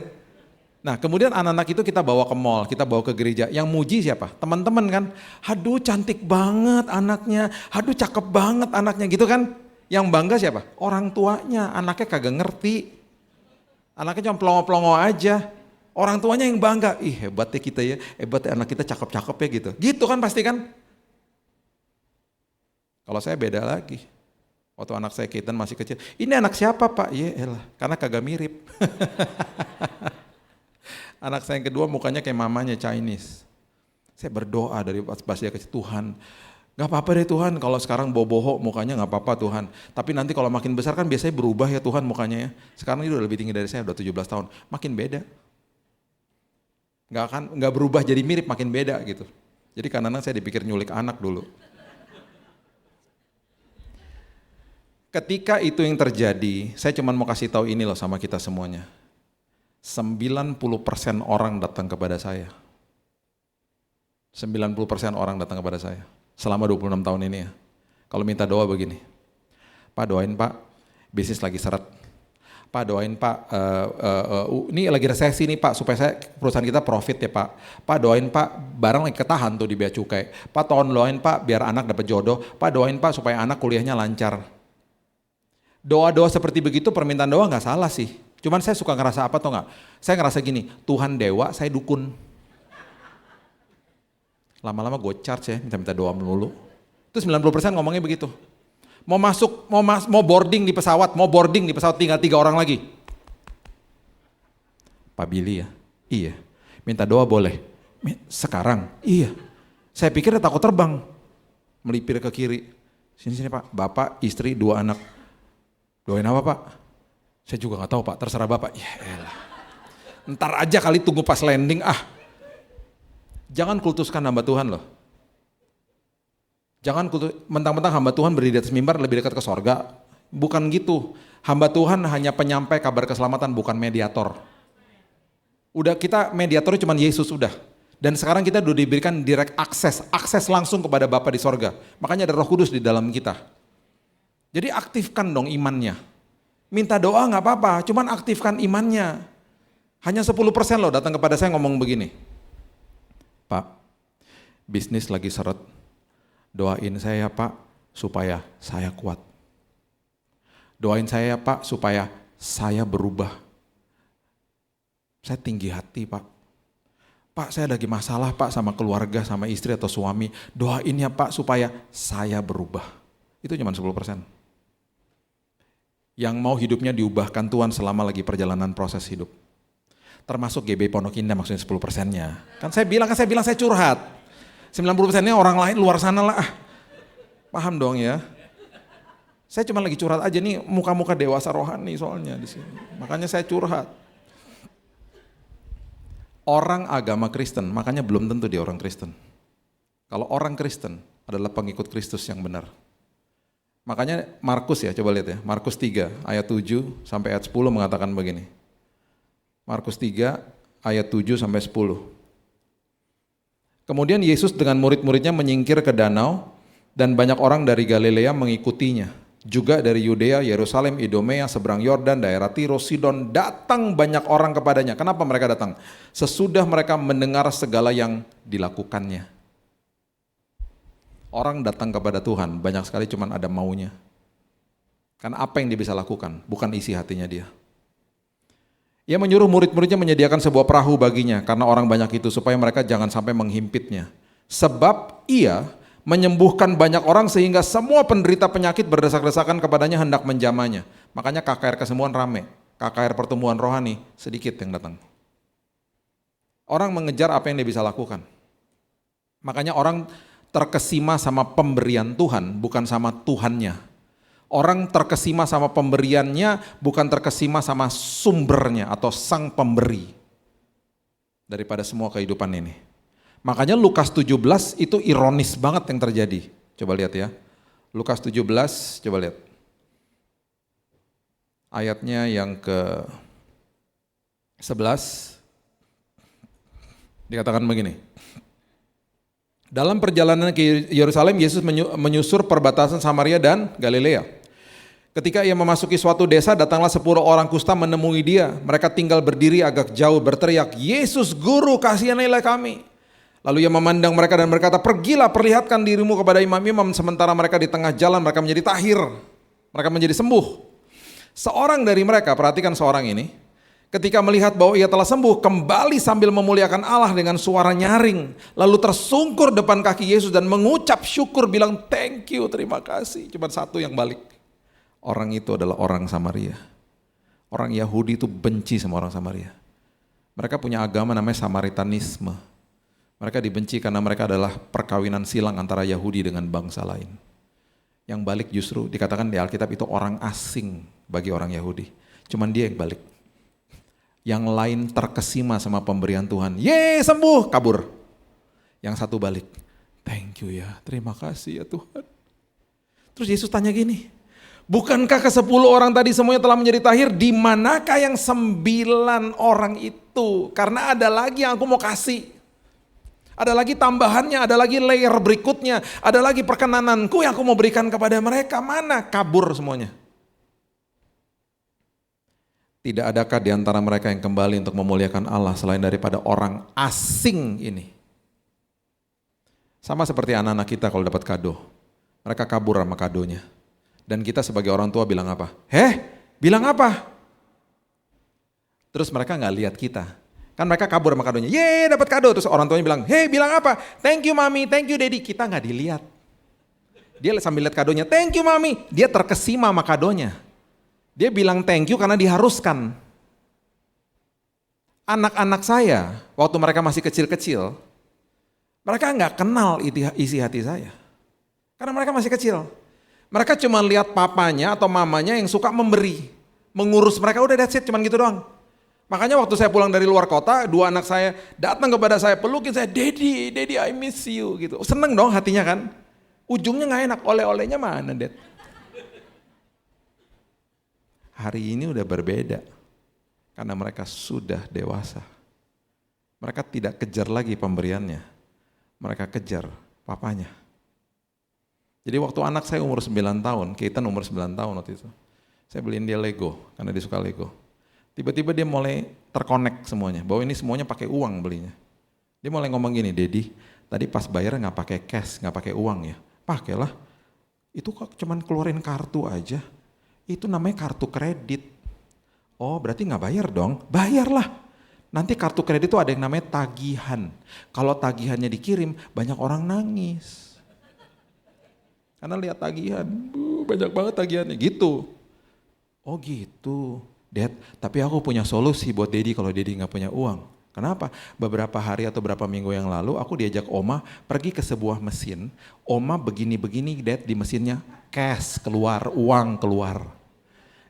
Nah kemudian anak-anak itu kita bawa ke mall, kita bawa ke gereja. Yang muji siapa? Teman-teman kan. Aduh cantik banget anaknya, aduh cakep banget anaknya gitu kan. Yang bangga siapa? Orang tuanya, anaknya kagak ngerti. Anaknya cuma pelongo-pelongo aja. Orang tuanya yang bangga, ih hebatnya kita ya, hebatnya anak kita cakep-cakep ya gitu. Gitu kan pasti kan. Kalau saya beda lagi. Waktu anak saya Keaton masih kecil, ini anak siapa Pak? Ya elah, karena kagak mirip. Anak saya yang kedua mukanya kayak mamanya Chinese. Saya berdoa dari pas dia kecil, Tuhan gak apa-apa deh Tuhan kalau sekarang boboho mukanya gak apa-apa Tuhan. Tapi nanti kalau makin besar kan biasanya berubah ya Tuhan mukanya ya. Sekarang ini udah lebih tinggi dari saya, udah 17 tahun. Makin beda. Gak berubah jadi mirip, makin beda gitu. Jadi kadang-kadang saya dipikir nyulik anak dulu. Ketika itu yang terjadi, saya cuma mau kasih tahu ini loh sama kita semuanya. 90% orang datang kepada saya. 90% orang datang kepada saya. Selama 26 tahun ini ya. Kalau minta doa begini. Pak doain Pak, bisnis lagi seret. Pak doain Pak, ini lagi resesi nih Pak, supaya perusahaan kita profit ya Pak. Pak doain Pak, barang lagi ketahan tuh di bea cukai. Pak tolong doain Pak, biar anak dapat jodoh. Pak doain Pak supaya anak kuliahnya lancar. Doa-doa seperti begitu permintaan doa gak salah sih. Cuman saya suka ngerasa apa atau gak? Saya ngerasa gini, Tuhan dewa, saya dukun. Lama-lama gue charge ya, minta-minta doa melulu. Itu 90% ngomongnya begitu. Mau boarding di pesawat, tinggal 3 orang lagi. Pak Billy ya? Iya. Minta doa boleh? Sekarang? Iya. Saya pikir dia takut terbang. Melipir ke kiri. Sini Pak, bapak, istri, 2 anak. Doain apa Pak? Saya juga gak tahu Pak, terserah Bapak. Ya elah. Ntar aja kali tunggu pas landing Jangan kultuskan hamba Tuhan loh. Jangan mentang-mentang hamba Tuhan berdiri di atas mimbar lebih dekat ke sorga. Bukan gitu. Hamba Tuhan hanya penyampai kabar keselamatan, bukan mediator. Udah kita mediatornya cuma Yesus udah. Dan sekarang kita udah diberikan direct akses langsung kepada Bapa di sorga. Makanya ada Roh Kudus di dalam kita. Jadi aktifkan dong imannya. Minta doa gak apa-apa, cuman aktifkan imannya. Hanya 10% loh datang kepada saya ngomong begini. Pak, bisnis lagi seret. Doain saya Pak, supaya saya kuat. Doain saya Pak, supaya saya berubah. Saya tinggi hati Pak. Pak, saya lagi masalah Pak sama keluarga, sama istri atau suami. Doain ya Pak, supaya saya berubah. Itu cuma 10%. Yang mau hidupnya diubahkan Tuhan selama lagi perjalanan proses hidup. Termasuk GB Pondok Indah maksudnya 10%-nya. Kan saya bilang saya curhat. 90%-nya orang lain luar sana lah. Paham dong ya. Saya cuma lagi curhat aja nih, muka-muka dewasa rohani soalnya di sini. Makanya saya curhat. Orang agama Kristen, makanya belum tentu dia orang Kristen. Kalau orang Kristen, adalah pengikut Kristus yang benar. Makanya Markus ya, coba lihat ya. Markus 3 ayat 7 sampai ayat 10 mengatakan begini. Markus 3 ayat 7 sampai 10. Kemudian Yesus dengan murid-muridnya menyingkir ke danau dan banyak orang dari Galilea mengikutinya. Juga dari Yudea, Yerusalem, Idumea, seberang Yordan, daerah Tiro, Sidon, datang banyak orang kepadanya. Kenapa mereka datang? Sesudah mereka mendengar segala yang dilakukannya. Orang datang kepada Tuhan, banyak sekali cuman ada maunya. Karena apa yang dia bisa lakukan, bukan isi hatinya dia. Ia menyuruh murid-muridnya menyediakan sebuah perahu baginya, karena orang banyak itu, supaya mereka jangan sampai menghimpitnya. Sebab ia menyembuhkan banyak orang sehingga semua penderita penyakit berdesak-desakan kepadanya hendak menjamahnya. Makanya KKR kesembuhan rame, KKR pertumbuhan rohani sedikit yang datang. Orang mengejar apa yang dia bisa lakukan. Makanya orang terkesima sama pemberian Tuhan, bukan sama Tuhannya. Orang terkesima sama pemberiannya, bukan terkesima sama sumbernya atau sang pemberi daripada semua kehidupan ini. Makanya Lukas 17 itu ironis banget yang terjadi. Coba lihat ya. Lukas 17, coba lihat. Ayatnya yang ke 11 dikatakan begini. Dalam perjalanan ke Yerusalem, Yesus menyusur perbatasan Samaria dan Galilea. Ketika ia memasuki suatu desa, datanglah 10 orang kusta menemui dia. Mereka tinggal berdiri agak jauh berteriak, "Yesus Guru, kasihanilah kami." Lalu ia memandang mereka dan berkata, "Pergilah, perlihatkan dirimu kepada imam-imam." Sementara mereka di tengah jalan, mereka menjadi tahir. Mereka menjadi sembuh. Seorang dari mereka, perhatikan seorang ini, ketika melihat bahwa ia telah sembuh, kembali sambil memuliakan Allah dengan suara nyaring. Lalu tersungkur depan kaki Yesus dan mengucap syukur, bilang, "Thank you, terima kasih." Cuma satu yang balik. Orang itu adalah orang Samaria. Orang Yahudi itu benci sama orang Samaria. Mereka punya agama namanya Samaritanisme. Mereka dibenci karena mereka adalah perkawinan silang antara Yahudi dengan bangsa lain. Yang balik justru dikatakan di Alkitab itu orang asing bagi orang Yahudi. Cuman dia yang balik. Yang lain terkesima sama pemberian Tuhan. Ye, sembuh, kabur. Yang satu balik. Thank you ya, terima kasih ya Tuhan. Terus Yesus tanya gini, bukankah ke-10 orang tadi semuanya telah menjadi tahir? Di manakah yang 9 orang itu? Karena ada lagi yang aku mau kasih. Ada lagi tambahannya, ada lagi layer berikutnya. Ada lagi perkenananku yang aku mau berikan kepada mereka. Mana? Kabur semuanya. Tidak adakah di antara mereka yang kembali untuk memuliakan Allah selain daripada orang asing ini? Sama seperti anak-anak kita kalau dapat kado. Mereka kabur sama kadonya. Dan kita sebagai orang tua bilang apa? Bilang apa? Terus mereka gak lihat kita. Kan mereka kabur sama kadonya. Dapat kado. Terus orang tuanya bilang, bilang apa? Thank you mami, thank you daddy. Kita gak dilihat. Dia sambil lihat kadonya, thank you mami. Dia terkesima sama kadonya. Dia bilang thank you karena diharuskan. Anak-anak saya, waktu mereka masih kecil-kecil, mereka nggak kenal isi hati saya. Karena mereka masih kecil. Mereka cuma lihat papanya atau mamanya yang suka memberi. Mengurus mereka, udah that's it, cuman gitu doang. Makanya waktu saya pulang dari luar kota, 2 anak saya datang kepada saya, pelukin saya, Daddy, I miss you. Gitu. Seneng dong hatinya kan. Ujungnya nggak enak, oleh-olehnya mana Dad? Hari ini udah berbeda, karena mereka sudah dewasa. Mereka tidak kejar lagi pemberiannya, mereka kejar papanya. Jadi waktu anak saya umur 9 tahun, Keaton umur 9 tahun waktu itu, saya beliin dia Lego, karena dia suka Lego. Tiba-tiba dia mulai terkonek semuanya, bahwa ini semuanya pakai uang belinya. Dia mulai ngomong gini, Daddy, tadi pas bayar nggak pakai cash, nggak pakai uang ya? Pakailah, itu kok cuman keluarin kartu aja. Itu namanya kartu kredit. Oh berarti nggak bayar dong? Bayarlah. Nanti kartu kredit itu ada yang namanya tagihan. Kalau tagihannya dikirim, banyak orang nangis. Karena lihat tagihan, banyak banget tagihannya gitu. Oh gitu, Dad. Tapi aku punya solusi buat Daddy kalau Daddy nggak punya uang. Kenapa? Beberapa hari atau beberapa minggu yang lalu aku diajak Oma pergi ke sebuah mesin. Oma begini-begini Dad di mesinnya, cash keluar, uang keluar.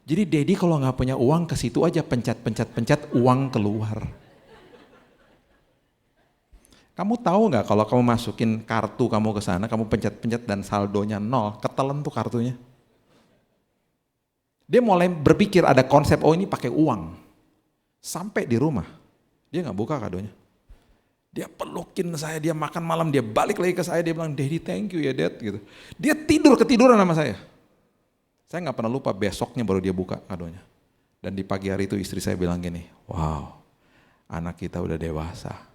Jadi Daddy kalau nggak punya uang ke situ aja pencet uang keluar. Kamu tahu nggak kalau kamu masukin kartu kamu ke sana, kamu pencet-pencet dan saldonya 0, ketelan tuh kartunya. Dia mulai berpikir ada konsep, oh ini pakai uang. Sampai di rumah, dia nggak buka kadonya. Dia pelukin saya, dia makan malam, dia balik lagi ke saya, dia bilang, Daddy thank you ya Dad. Gitu. Dia ketiduran sama saya. Saya nggak pernah lupa, besoknya baru dia buka kadonya. Dan di pagi hari itu istri saya bilang gini, wow, anak kita udah dewasa.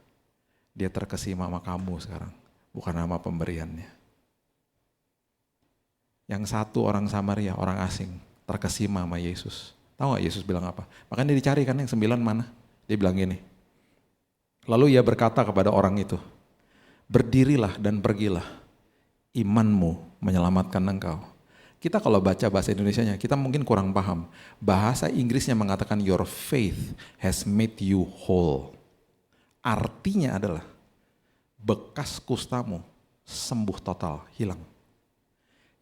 Dia terkesima sama kamu sekarang, bukan sama pemberiannya. Yang satu orang Samaria, orang asing, terkesima sama Yesus. Tahu gak Yesus bilang apa? Makanya dia dicari kan yang 9 mana? Dia bilang gini, lalu ia berkata kepada orang itu, berdirilah dan pergilah, imanmu menyelamatkan engkau. Kita kalau baca bahasa Indonesianya, kita mungkin kurang paham. Bahasa Inggrisnya mengatakan your faith has made you whole. Artinya adalah bekas kustamu sembuh total, hilang.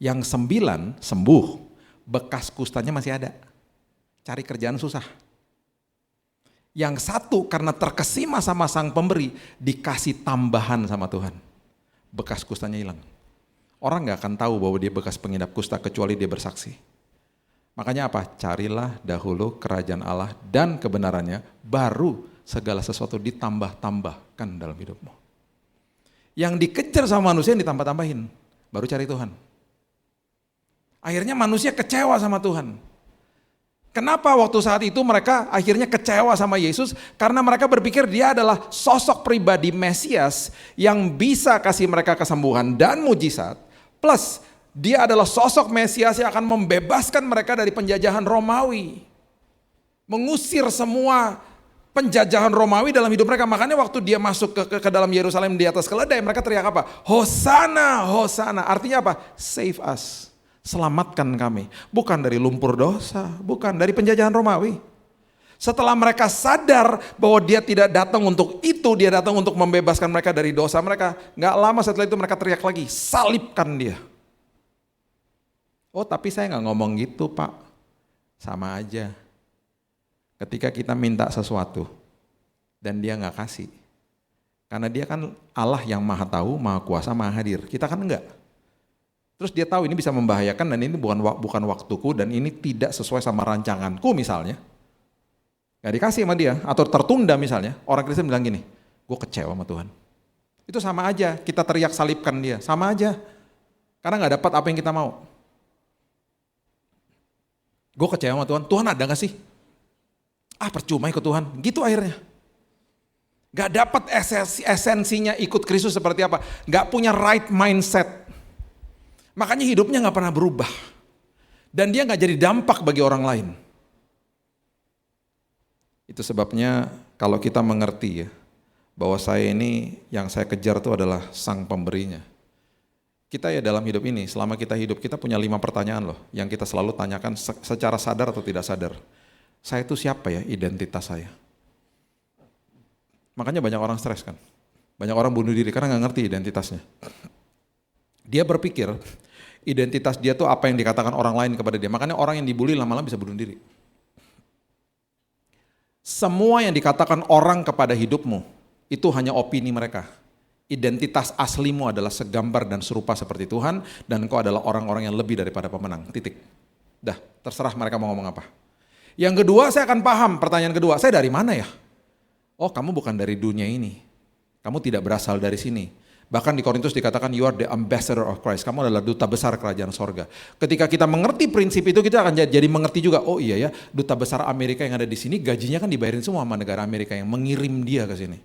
Yang 9 sembuh, bekas kustanya masih ada. Cari kerjaan susah. Yang satu karena terkesima sama sang pemberi, dikasih tambahan sama Tuhan. Bekas kustanya hilang. Orang gak akan tahu bahwa dia bekas pengidap kusta kecuali dia bersaksi. Makanya apa? Carilah dahulu kerajaan Allah dan kebenarannya, baru segala sesuatu ditambah-tambahkan dalam hidupmu. Yang dikejar sama manusia yang ditambah-tambahin, baru cari Tuhan. Akhirnya manusia kecewa sama Tuhan. Kenapa waktu saat itu mereka akhirnya kecewa sama Yesus? Karena mereka berpikir dia adalah sosok pribadi Mesias yang bisa kasih mereka kesembuhan dan mujizat. Plus dia adalah sosok Mesias yang akan membebaskan mereka dari penjajahan Romawi. Mengusir semua penjajahan Romawi dalam hidup mereka. Makanya waktu dia masuk ke dalam Yerusalem di atas keledai, mereka teriak apa? Hosana, Hosana. Artinya apa? Save us. Selamatkan kami. Bukan dari lumpur dosa, bukan dari penjajahan Romawi. Setelah mereka sadar bahwa dia tidak datang untuk itu, dia datang untuk membebaskan mereka dari dosa mereka. Gak lama setelah itu mereka teriak lagi, salibkan dia. Oh tapi saya gak ngomong gitu Pak. Sama aja. Ketika kita minta sesuatu dan dia gak kasih. Karena dia kan Allah yang maha tahu, maha kuasa, maha hadir. Kita kan enggak. Terus dia tahu ini bisa membahayakan dan ini bukan waktuku dan ini tidak sesuai sama rancanganku misalnya. Gak dikasih sama dia atau tertunda misalnya. Orang Kristen bilang gini, gue kecewa sama Tuhan. Itu sama aja, kita teriak salibkan dia, sama aja. Karena gak dapat apa yang kita mau. Gue kecewa sama Tuhan, Tuhan ada gak sih? Ah percuma ikut Tuhan, gitu akhirnya. Gak dapat esensinya ikut Kristus seperti apa. Gak punya right mindset. Makanya hidupnya gak pernah berubah. Dan dia gak jadi dampak bagi orang lain. Itu sebabnya kalau kita mengerti ya, bahwa saya ini yang saya kejar itu adalah sang pemberinya. Kita ya dalam hidup ini, selama kita hidup, kita punya 5 pertanyaan loh, yang kita selalu tanyakan secara sadar atau tidak sadar. Saya itu siapa ya, identitas saya? Makanya banyak orang stres kan, banyak orang bunuh diri karena gak ngerti identitasnya. Dia berpikir identitas dia tuh apa yang dikatakan orang lain kepada dia, makanya orang yang dibully lama-lama bisa bunuh diri. Semua yang dikatakan orang kepada hidupmu, itu hanya opini mereka. Identitas aslimu adalah segambar dan serupa seperti Tuhan, dan engkau adalah orang-orang yang lebih daripada pemenang, titik. Dah, terserah mereka mau ngomong apa. Yang kedua, saya akan paham, pertanyaan kedua, saya dari mana ya? Oh, kamu bukan dari dunia ini, kamu tidak berasal dari sini. Bahkan di Korintus dikatakan you are the ambassador of Christ. Kamu adalah duta besar kerajaan sorga. Ketika kita mengerti prinsip itu, kita akan jadi mengerti juga. Oh iya ya, duta besar Amerika yang ada di sini gajinya kan dibayarin semua sama negara Amerika yang mengirim dia ke sini.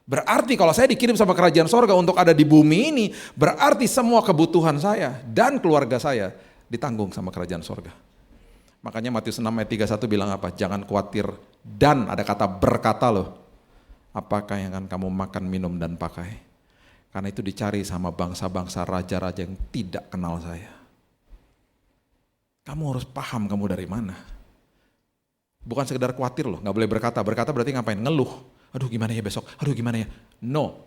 Berarti kalau saya dikirim sama kerajaan sorga untuk ada di bumi ini, berarti semua kebutuhan saya dan keluarga saya ditanggung sama kerajaan sorga. Makanya Matius 6 ayat 31 bilang apa? Jangan khawatir dan ada kata berkata loh. Apakah yang akan kamu makan, minum dan pakai? Karena itu dicari sama bangsa-bangsa, raja-raja yang tidak kenal saya. Kamu harus paham kamu dari mana. Bukan sekedar khawatir loh, gak boleh berkata. Berkata berarti ngapain? Ngeluh. Aduh gimana ya besok, aduh gimana ya. No.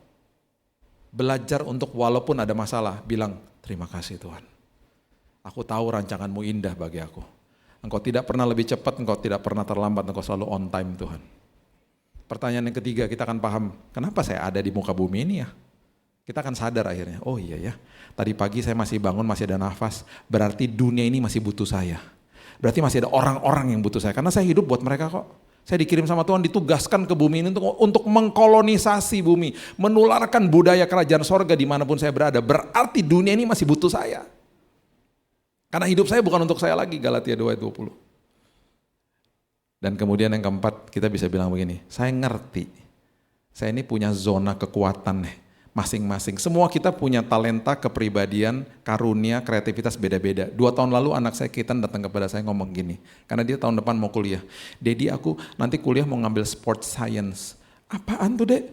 Belajar untuk walaupun ada masalah, bilang terima kasih Tuhan. Aku tahu rancanganmu indah bagi aku. Engkau tidak pernah lebih cepat, engkau tidak pernah terlambat, engkau selalu on time Tuhan. pertanyaan yang ketiga kita akan paham, kenapa saya ada di muka bumi ini ya? Kita akan sadar akhirnya, oh iya ya, tadi pagi saya masih bangun, masih ada nafas, berarti dunia ini masih butuh saya. Berarti masih ada orang-orang yang butuh saya, karena saya hidup buat mereka kok. Saya dikirim sama Tuhan, ditugaskan ke bumi ini untuk mengkolonisasi bumi, menularkan budaya kerajaan sorga dimanapun saya berada. Berarti dunia ini masih butuh saya. Karena hidup saya bukan untuk saya lagi, Galatia 2 ayat 20. Dan kemudian yang keempat, kita bisa bilang begini, saya ngerti, saya ini punya zona kekuatan nih, masing-masing. Semua kita punya talenta, kepribadian, karunia, kreativitas beda-beda. 2 tahun lalu anak saya Kitan datang kepada saya ngomong gini, karena dia tahun depan mau kuliah. Dedi, aku nanti kuliah mau ngambil sport science. Apaan tuh dek?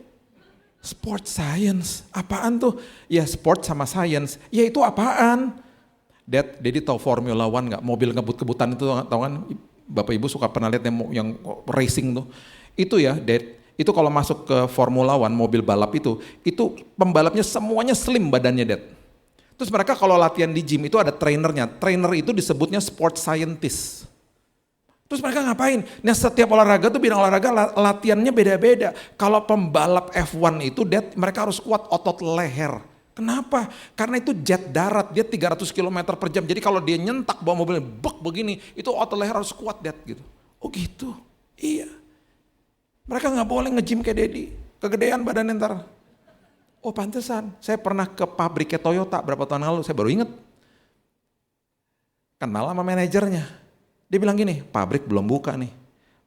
Sport science, apaan tuh? Ya sport sama science, ya itu apaan? Dad, Dedi tahu Formula One nggak? Mobil ngebut-kebutan itu tahu kan? Bapak Ibu suka pernah lihat yang racing tuh. Itu ya, Dad. Itu kalau masuk ke Formula One, mobil balap itu pembalapnya semuanya slim badannya, Dad. Terus mereka kalau latihan di gym itu ada trainernya. Trainer itu disebutnya sport scientist. Terus mereka ngapain? Nah setiap olahraga tuh bidang olahraga latihannya beda-beda. Kalau pembalap F1 itu, Dad, mereka harus kuat otot leher. Kenapa? Karena itu jet darat, dia 300 km per jam. Jadi kalau dia nyentak bawa mobilnya, bek begini, itu otot leher harus kuat, Dad, gitu. Oh gitu? Iya. Mereka gak boleh nge-gym kayak Dedi, kegedean badannya ntar. Oh pantesan, saya pernah ke pabriknya Toyota berapa tahun lalu, saya baru inget. Kenal sama manajernya. Dia bilang gini, pabrik belum buka nih.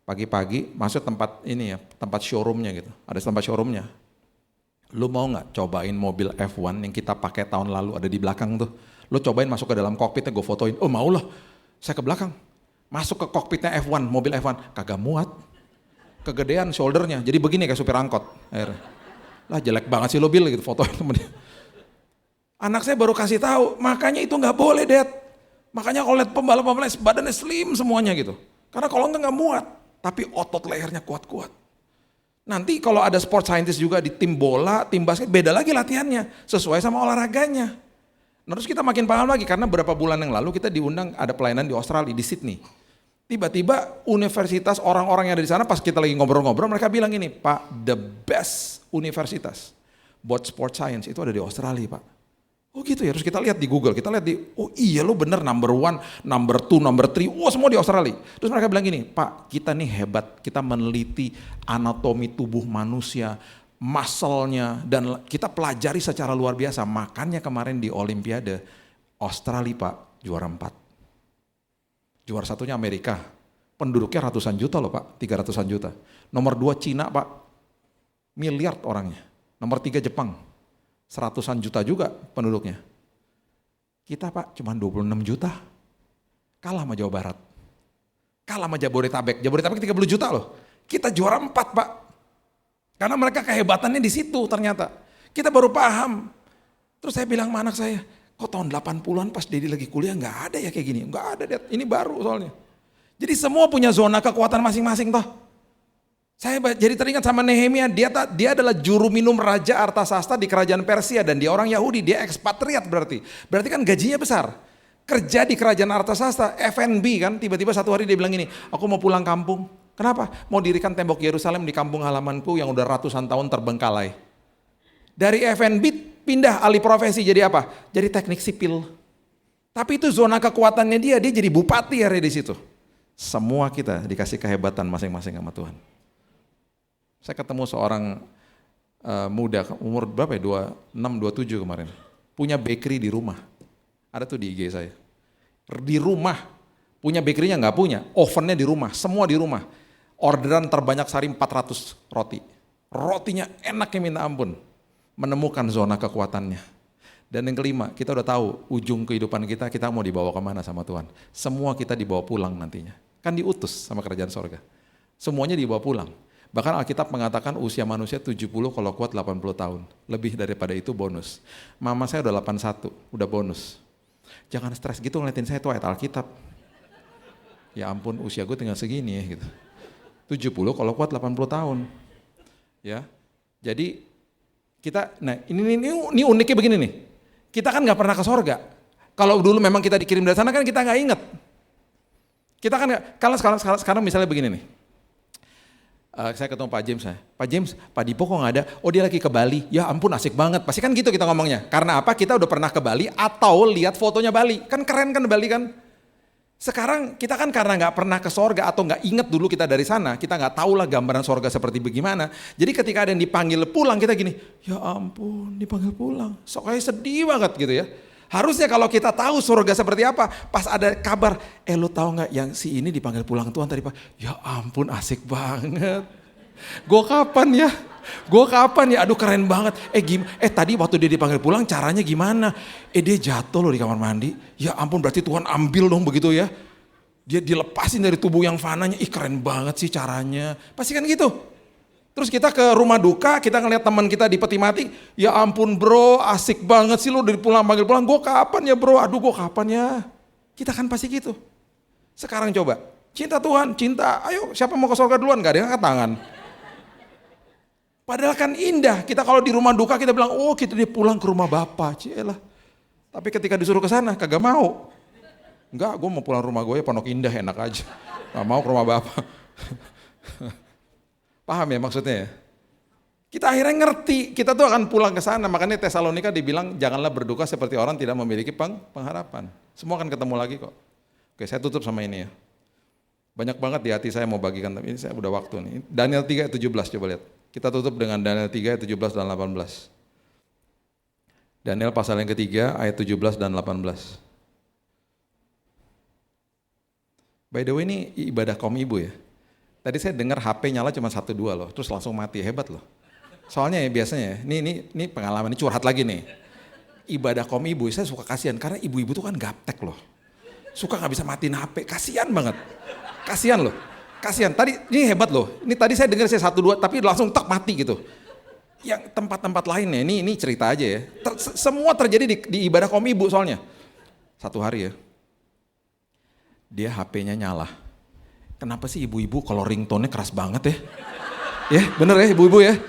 Pagi-pagi masuk tempat ini ya, tempat showroomnya gitu. Ada tempat showroomnya. Lu mau gak cobain mobil F1 yang kita pakai tahun lalu ada di belakang tuh. Lu cobain masuk ke dalam kokpitnya, gue fotoin. Oh mau lah, saya ke belakang. Masuk ke kokpitnya F1, mobil F1. Kagak muat. Kegedean shouldernya, jadi begini kayak supir angkot. Akhirnya. Lah jelek banget sih lo Bill gitu, fotoin temennya. Anak saya baru kasih tahu, makanya itu gak boleh, Dad. Makanya kalau lihat pembalap-pembalap badannya slim semuanya gitu. Karena kalau enggak gak muat, tapi otot lehernya kuat-kuat. Nanti kalau ada sport scientist juga di tim bola, tim basket, beda lagi latihannya, sesuai sama olahraganya. Nah, terus kita makin paham lagi, karena beberapa bulan yang lalu kita diundang ada pelayanan di Australia, di Sydney. Tiba-tiba universitas, orang-orang yang ada di sana pas kita lagi ngobrol-ngobrol, mereka bilang ini, Pak, the best universitas buat sport science itu ada di Australia, Pak. Oh gitu ya, terus kita lihat di Google, kita lihat oh iya lo bener number 1, number 2, number 3, semua di Australia. Terus mereka bilang gini, Pak kita nih hebat, kita meneliti anatomi tubuh manusia, muscle-nya, dan kita pelajari secara luar biasa. Makanya kemarin di Olimpiade, Australia Pak juara 4. Juara satunya Amerika, penduduknya ratusan juta loh Pak, 300-an juta. Nomor 2 Cina Pak, miliar orangnya. Nomor 3 Jepang. 100-an juta juga penduduknya. Kita Pak cuma 26 juta. Kalah sama Jawa Barat. Kalah sama Jabodetabek. Jabodetabek 30 juta loh. Kita juara 4 Pak. Karena mereka kehebatannya di situ ternyata. Kita baru paham. Terus saya bilang sama anak saya, kok tahun 80-an pas Dedi lagi kuliah gak ada ya kayak gini. Gak ada, Dad. Ini baru soalnya. Jadi semua punya zona kekuatan masing-masing toh. Saya jadi teringat sama Nehemia, dia adalah juru minum Raja Artasasta di kerajaan Persia dan dia orang Yahudi, dia ekspatriat berarti. Berarti kan gajinya besar. Kerja di kerajaan Artasasta, FNB kan, tiba-tiba satu hari dia bilang gini, aku mau pulang kampung. Kenapa? Mau dirikan tembok Yerusalem di kampung halamanku yang udah ratusan tahun terbengkalai. Dari FNB pindah alih profesi jadi apa? Jadi teknik sipil. Tapi itu zona kekuatannya dia jadi bupati hari di situ. Semua kita dikasih kehebatan masing-masing sama Tuhan. Saya ketemu seorang muda, umur berapa ya, 26, 27 kemarin. Punya bakery di rumah. Ada tuh di IG saya. Di rumah, punya bakery-nya nggak punya, ovennya di rumah, semua di rumah. Orderan terbanyak sehari 400 roti. Rotinya enaknya minta ampun. Menemukan zona kekuatannya. Dan yang kelima, kita udah tahu ujung kehidupan kita mau dibawa kemana sama Tuhan. Semua kita dibawa pulang nantinya. Kan diutus sama kerajaan sorga. Semuanya dibawa pulang. Bahkan Alkitab mengatakan usia manusia 70 kalau kuat 80 tahun. Lebih daripada itu bonus. Mama saya udah 81, udah bonus. Jangan stres gitu ngeliatin saya, itu ayat Alkitab. Ya ampun usia gue tinggal segini ya gitu. 70 kalau kuat 80 tahun. Ya. Jadi kita, nah ini uniknya begini nih. Kita kan gak pernah ke sorga. Kalau dulu memang kita dikirim dari sana kan kita gak inget. Kita kan gak, kalau sekarang misalnya begini nih. Saya ketemu Pak James, Pak James, Pak Dipo kok nggak ada? Oh dia lagi ke Bali. Ya ampun asik banget. Pasti kan gitu kita ngomongnya. Karena apa? Kita udah pernah ke Bali atau lihat fotonya Bali. Kan keren kan Bali kan? Sekarang kita kan karena nggak pernah ke sorga atau nggak inget dulu kita dari sana, kita nggak tahu lah gambaran sorga seperti bagaimana. Jadi ketika ada yang dipanggil pulang kita gini, ya ampun dipanggil pulang, sok kayak sedih banget gitu ya. Harusnya kalau kita tahu surga seperti apa, pas ada kabar, lo tahu nggak yang si ini dipanggil pulang Tuhan tadi Pak? Ya ampun asik banget. Gue kapan ya? Gue kapan ya? Aduh keren banget. Tadi waktu dia dipanggil pulang caranya gimana? Dia jatuh loh di kamar mandi. Ya ampun berarti Tuhan ambil dong begitu ya. Dia dilepasin dari tubuh yang fananya. Ih keren banget sih caranya. Pasti kan gitu. Terus kita ke rumah duka, kita ngeliat teman kita di peti mati. Ya ampun bro, asik banget sih lo udah panggil pulang. Gue kapan ya bro? Aduh gue kapan ya? Kita kan pasti gitu. Sekarang coba, cinta Tuhan, cinta. Ayo siapa mau ke surga duluan? Gak ada yang angkat tangan. Padahal kan indah, kita kalau di rumah duka kita bilang, oh kita dia pulang ke rumah Bapak, cielah. Tapi ketika disuruh ke sana, kagak mau. Enggak, gue mau pulang rumah gue ya Pondok Indah enak aja. Gak mau ke rumah Bapak. Paham ya maksudnya ya? Kita akhirnya ngerti, kita tuh akan pulang ke sana. Makanya Tesalonika dibilang janganlah berduka seperti orang tidak memiliki pengharapan. Semua akan ketemu lagi kok. Oke, saya tutup sama ini ya. Banyak banget di hati saya mau bagikan, tapi ini saya udah waktu nih. Daniel 3 ayat 17 coba lihat. Kita tutup dengan Daniel 3 ayat 17 dan 18. Daniel pasal yang ketiga ayat 17 dan 18. By the way ini ibadah kaum ibu ya. Tadi saya dengar HP nyala cuma 1-2 loh, terus langsung mati, hebat loh. Soalnya ya biasanya, ini pengalaman, ini curhat lagi nih. Ibadah kaum ibu, saya suka kasihan karena ibu-ibu tuh kan gaptek loh. Suka gak bisa matiin HP, kasihan banget. Kasihan loh, kasihan. Tadi ini hebat loh, ini tadi saya dengar saya 1-2 tapi langsung tak mati gitu. Yang tempat-tempat lainnya, ini cerita aja ya. Semua terjadi di ibadah kaum ibu soalnya. Satu hari ya, dia HP-nya nyala. Kenapa sih ibu-ibu kalau ringtone-nya keras banget ya? Ya bener ya ibu-ibu ya?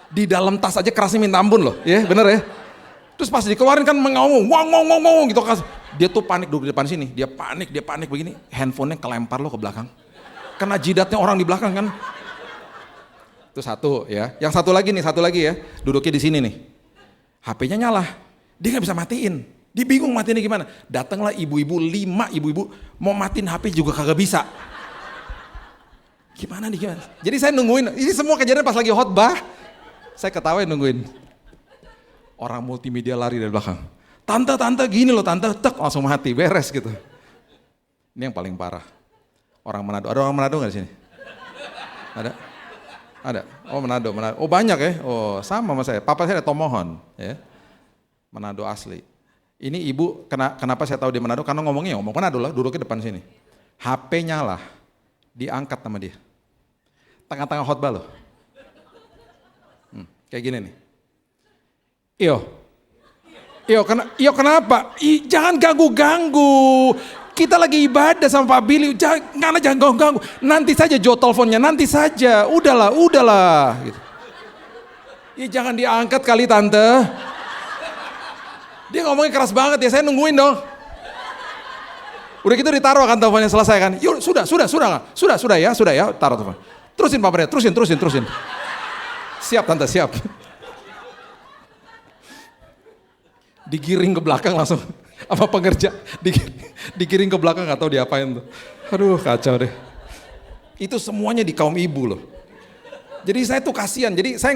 Di dalam tas aja kerasnya minta ampun loh, ya bener ya? Terus pas dikeluarin kan mengomong, wong gitu. Dia tuh panik duduk di depan sini, dia panik begini, handphonenya kelempar loh ke belakang. Kena jidatnya orang di belakang kan. Itu satu ya, yang satu lagi ya, duduknya di sini nih. HP-nya nyala, dia gak bisa matiin. Dia bingung matiinnya gimana. Datanglah ibu-ibu, 5 ibu-ibu, mau matiin HP juga kagak bisa. Gimana nih gimana? Jadi saya nungguin, ini semua kejadian pas lagi khotbah. Saya ketawain nungguin. Orang multimedia lari dari belakang. Tante gini loh tante, tek langsung mati, beres gitu. Ini yang paling parah. Orang Manado, ada orang Manado gak di sini? Ada? Oh Manado. Oh banyak ya? Oh sama sama saya, papa saya ada Tomohon. Ya. Manado asli. Ini ibu, kenapa saya tahu dia Manado? Karena ngomong Manado lah, duduknya depan sini. HP nyala, diangkat sama dia. Tengah-tengah khotbah loh. Kayak gini nih. Iyo kenapa? Jangan ganggu-ganggu. Kita lagi ibadah sama Pak Billy, jangan ganggu-ganggu. Nanti saja jawab teleponnya, nanti saja. Udahlah. Gitu. Jangan diangkat kali tante. Dia ngomongnya keras banget ya, saya nungguin dong. Udah gitu ditaruh kan teleponnya selesai kan. Yuk sudah ya, taruh telepon. Terusin Pak Bret, terusin. Siap tante, siap. Digiring ke belakang langsung. Apa pengerja, digiring ke belakang gak tahu diapain tuh. Aduh kacau deh. Itu semuanya di kaum ibu loh. Jadi saya tuh kasihan, jadi saya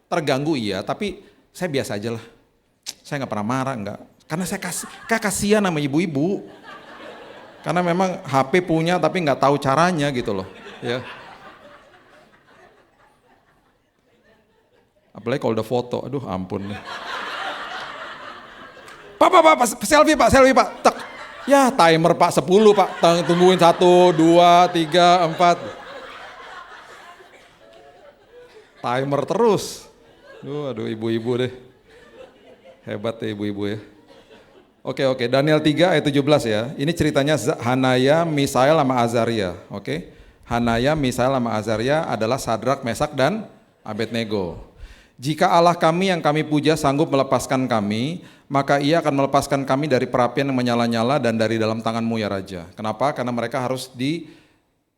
terganggu iya, tapi saya biasa aja lah. Saya gak pernah marah, enggak. Karena saya kasihan sama ibu-ibu. Karena memang HP punya tapi nggak tahu caranya gitu loh. Ya. Apalagi kalau udah foto, aduh ampun. Pak, selfie pak. Tek. Ya timer pak, 10 pak, tungguin 1, 2, 3, 4. Timer terus. Aduh ibu-ibu deh. Hebat ya ibu-ibu ya. Oke, Daniel 3 ayat 17 ya. Ini ceritanya Hanaya, Misael sama Azaria. Oke. Hanaya, Misael sama Azaria adalah Sadrak, Mesak dan Abednego. Jika Allah kami yang kami puja sanggup melepaskan kami, maka ia akan melepaskan kami dari perapian yang menyala-nyala dan dari dalam tanganmu ya Raja. Kenapa? Karena mereka harus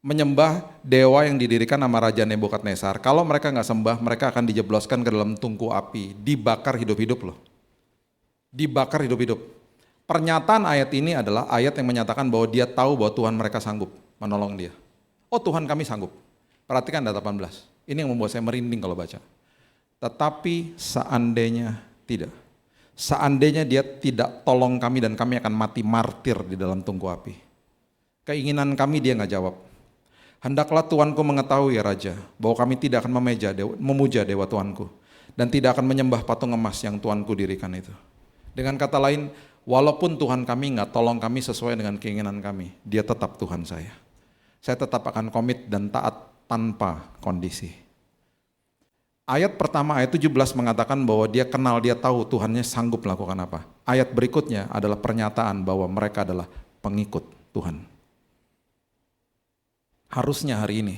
menyembah dewa yang didirikan sama Raja Nebukadnezar. Kalau mereka nggak sembah, mereka akan dijebloskan ke dalam tungku api, dibakar hidup-hidup loh. Dibakar hidup-hidup. Pernyataan ayat ini adalah ayat yang menyatakan bahwa dia tahu bahwa Tuhan mereka sanggup menolong dia. Oh, Tuhan kami sanggup. Perhatikan ayat 18. Ini yang membuat saya merinding kalau baca. Tetapi seandainya tidak. Seandainya dia tidak tolong kami dan kami akan mati martir di dalam tungku api. Keinginan kami dia nggak jawab. Hendaklah Tuanku mengetahui ya Raja, bahwa kami tidak akan memuja dewa Tuanku, dan tidak akan menyembah patung emas yang Tuanku dirikan itu. Dengan kata lain, walaupun Tuhan kami nggak tolong kami sesuai dengan keinginan kami, dia tetap Tuhan saya. Saya tetap akan komit dan taat tanpa kondisi. Ayat pertama, ayat 17 mengatakan bahwa dia kenal, dia tahu Tuhannya sanggup melakukan apa. Ayat berikutnya adalah pernyataan bahwa mereka adalah pengikut Tuhan. Harusnya hari ini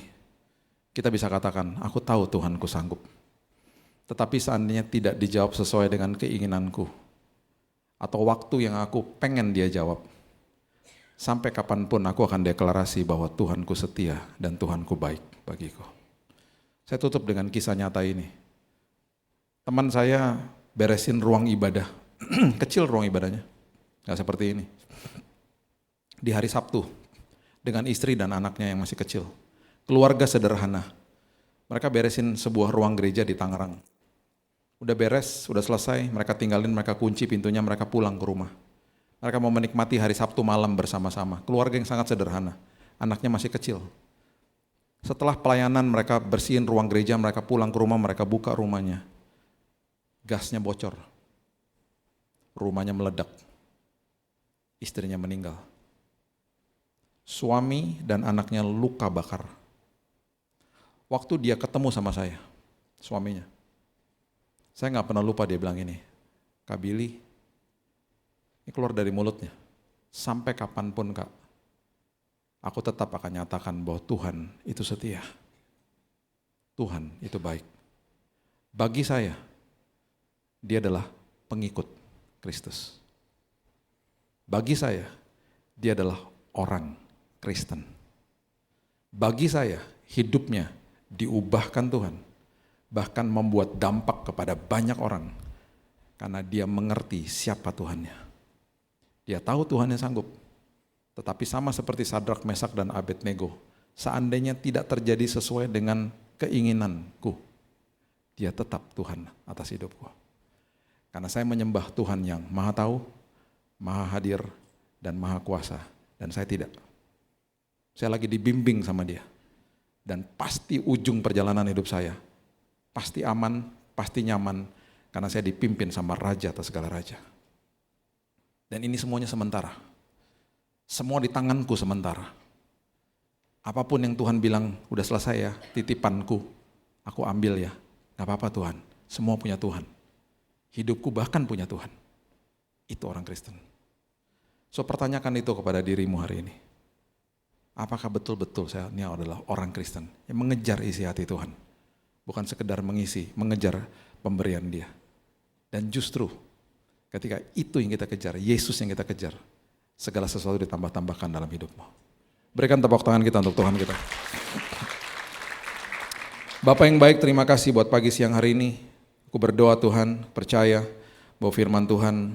kita bisa katakan, aku tahu Tuhanku sanggup. Tetapi seandainya tidak dijawab sesuai dengan keinginanku, atau waktu yang aku pengen dia jawab, sampai kapanpun aku akan deklarasi bahwa Tuhanku setia dan Tuhanku baik bagiku. Saya tutup dengan kisah nyata ini. Teman saya beresin ruang ibadah, kecil ruang ibadahnya, gak seperti ini. Di hari Sabtu, dengan istri dan anaknya yang masih kecil. Keluarga sederhana. Mereka beresin sebuah ruang gereja di Tangerang. Udah beres, udah selesai, mereka tinggalin, mereka kunci pintunya, mereka pulang ke rumah. Mereka mau menikmati hari Sabtu malam bersama-sama. Keluarga yang sangat sederhana. Anaknya masih kecil. Setelah pelayanan mereka bersihin ruang gereja, mereka pulang ke rumah, mereka buka rumahnya. Gasnya bocor. Rumahnya meledak. Istrinya meninggal. Suami dan anaknya luka bakar. Waktu dia ketemu sama saya, suaminya, saya gak pernah lupa dia bilang ini, Kak Billy, ini keluar dari mulutnya, sampai kapanpun Kak, aku tetap akan nyatakan bahwa Tuhan itu setia. Tuhan itu baik. Bagi saya, dia adalah pengikut Kristus. Bagi saya, dia adalah orang Kristen. Bagi saya, hidupnya diubahkan Tuhan, bahkan membuat dampak kepada banyak orang, karena dia mengerti siapa Tuhannya. Dia tahu Tuhannya sanggup, tetapi sama seperti Sadrak, Mesak, dan Abednego, seandainya tidak terjadi sesuai dengan keinginanku, dia tetap Tuhan atas hidupku. Karena saya menyembah Tuhan yang Maha Tahu, Maha Hadir, dan Maha Kuasa, dan saya tidak. Saya lagi dibimbing sama dia. Dan pasti ujung perjalanan hidup saya, pasti aman, pasti nyaman, karena saya dipimpin sama Raja atas segala Raja. Dan ini semuanya sementara. Semua di tanganku sementara. Apapun yang Tuhan bilang, udah selesai ya, titipanku, aku ambil ya. Gak apa-apa Tuhan, semua punya Tuhan. Hidupku bahkan punya Tuhan. Itu orang Kristen. So pertanyakan itu kepada dirimu hari ini. Apakah betul-betul saya ini adalah orang Kristen yang mengejar isi hati Tuhan, bukan sekedar mengejar pemberian Dia. Dan justru ketika itu yang kita kejar, Yesus yang kita kejar, segala sesuatu ditambah-tambahkan dalam hidupmu. Berikan tepuk tangan kita untuk Tuhan kita. Bapa yang baik, terima kasih buat pagi siang hari ini. Aku berdoa Tuhan, percaya bahwa firman Tuhan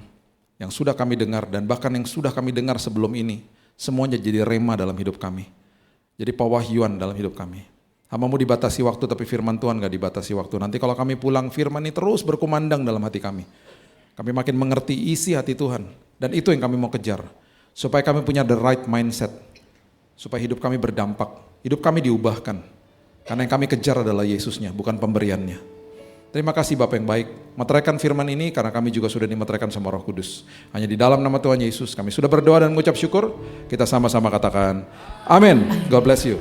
yang sudah kami dengar dan bahkan yang sudah kami dengar sebelum ini, semuanya jadi rema dalam hidup kami. Jadi pewahyuan dalam hidup kami. Hamba-Mu dibatasi waktu, tapi firman Tuhan gak dibatasi waktu. Nanti kalau kami pulang, firman ini terus berkumandang dalam hati kami. Kami makin mengerti isi hati Tuhan. Dan itu yang kami mau kejar. Supaya kami punya the right mindset. Supaya hidup kami berdampak. Hidup kami diubahkan. Karena yang kami kejar adalah Yesusnya, bukan pemberiannya. Terima kasih Bapak yang baik, meteraikan firman ini karena kami juga sudah dimeteraikan sama Roh Kudus. Hanya di dalam nama Tuhan Yesus kami sudah berdoa dan mengucap syukur. Kita sama-sama katakan amin. God bless you.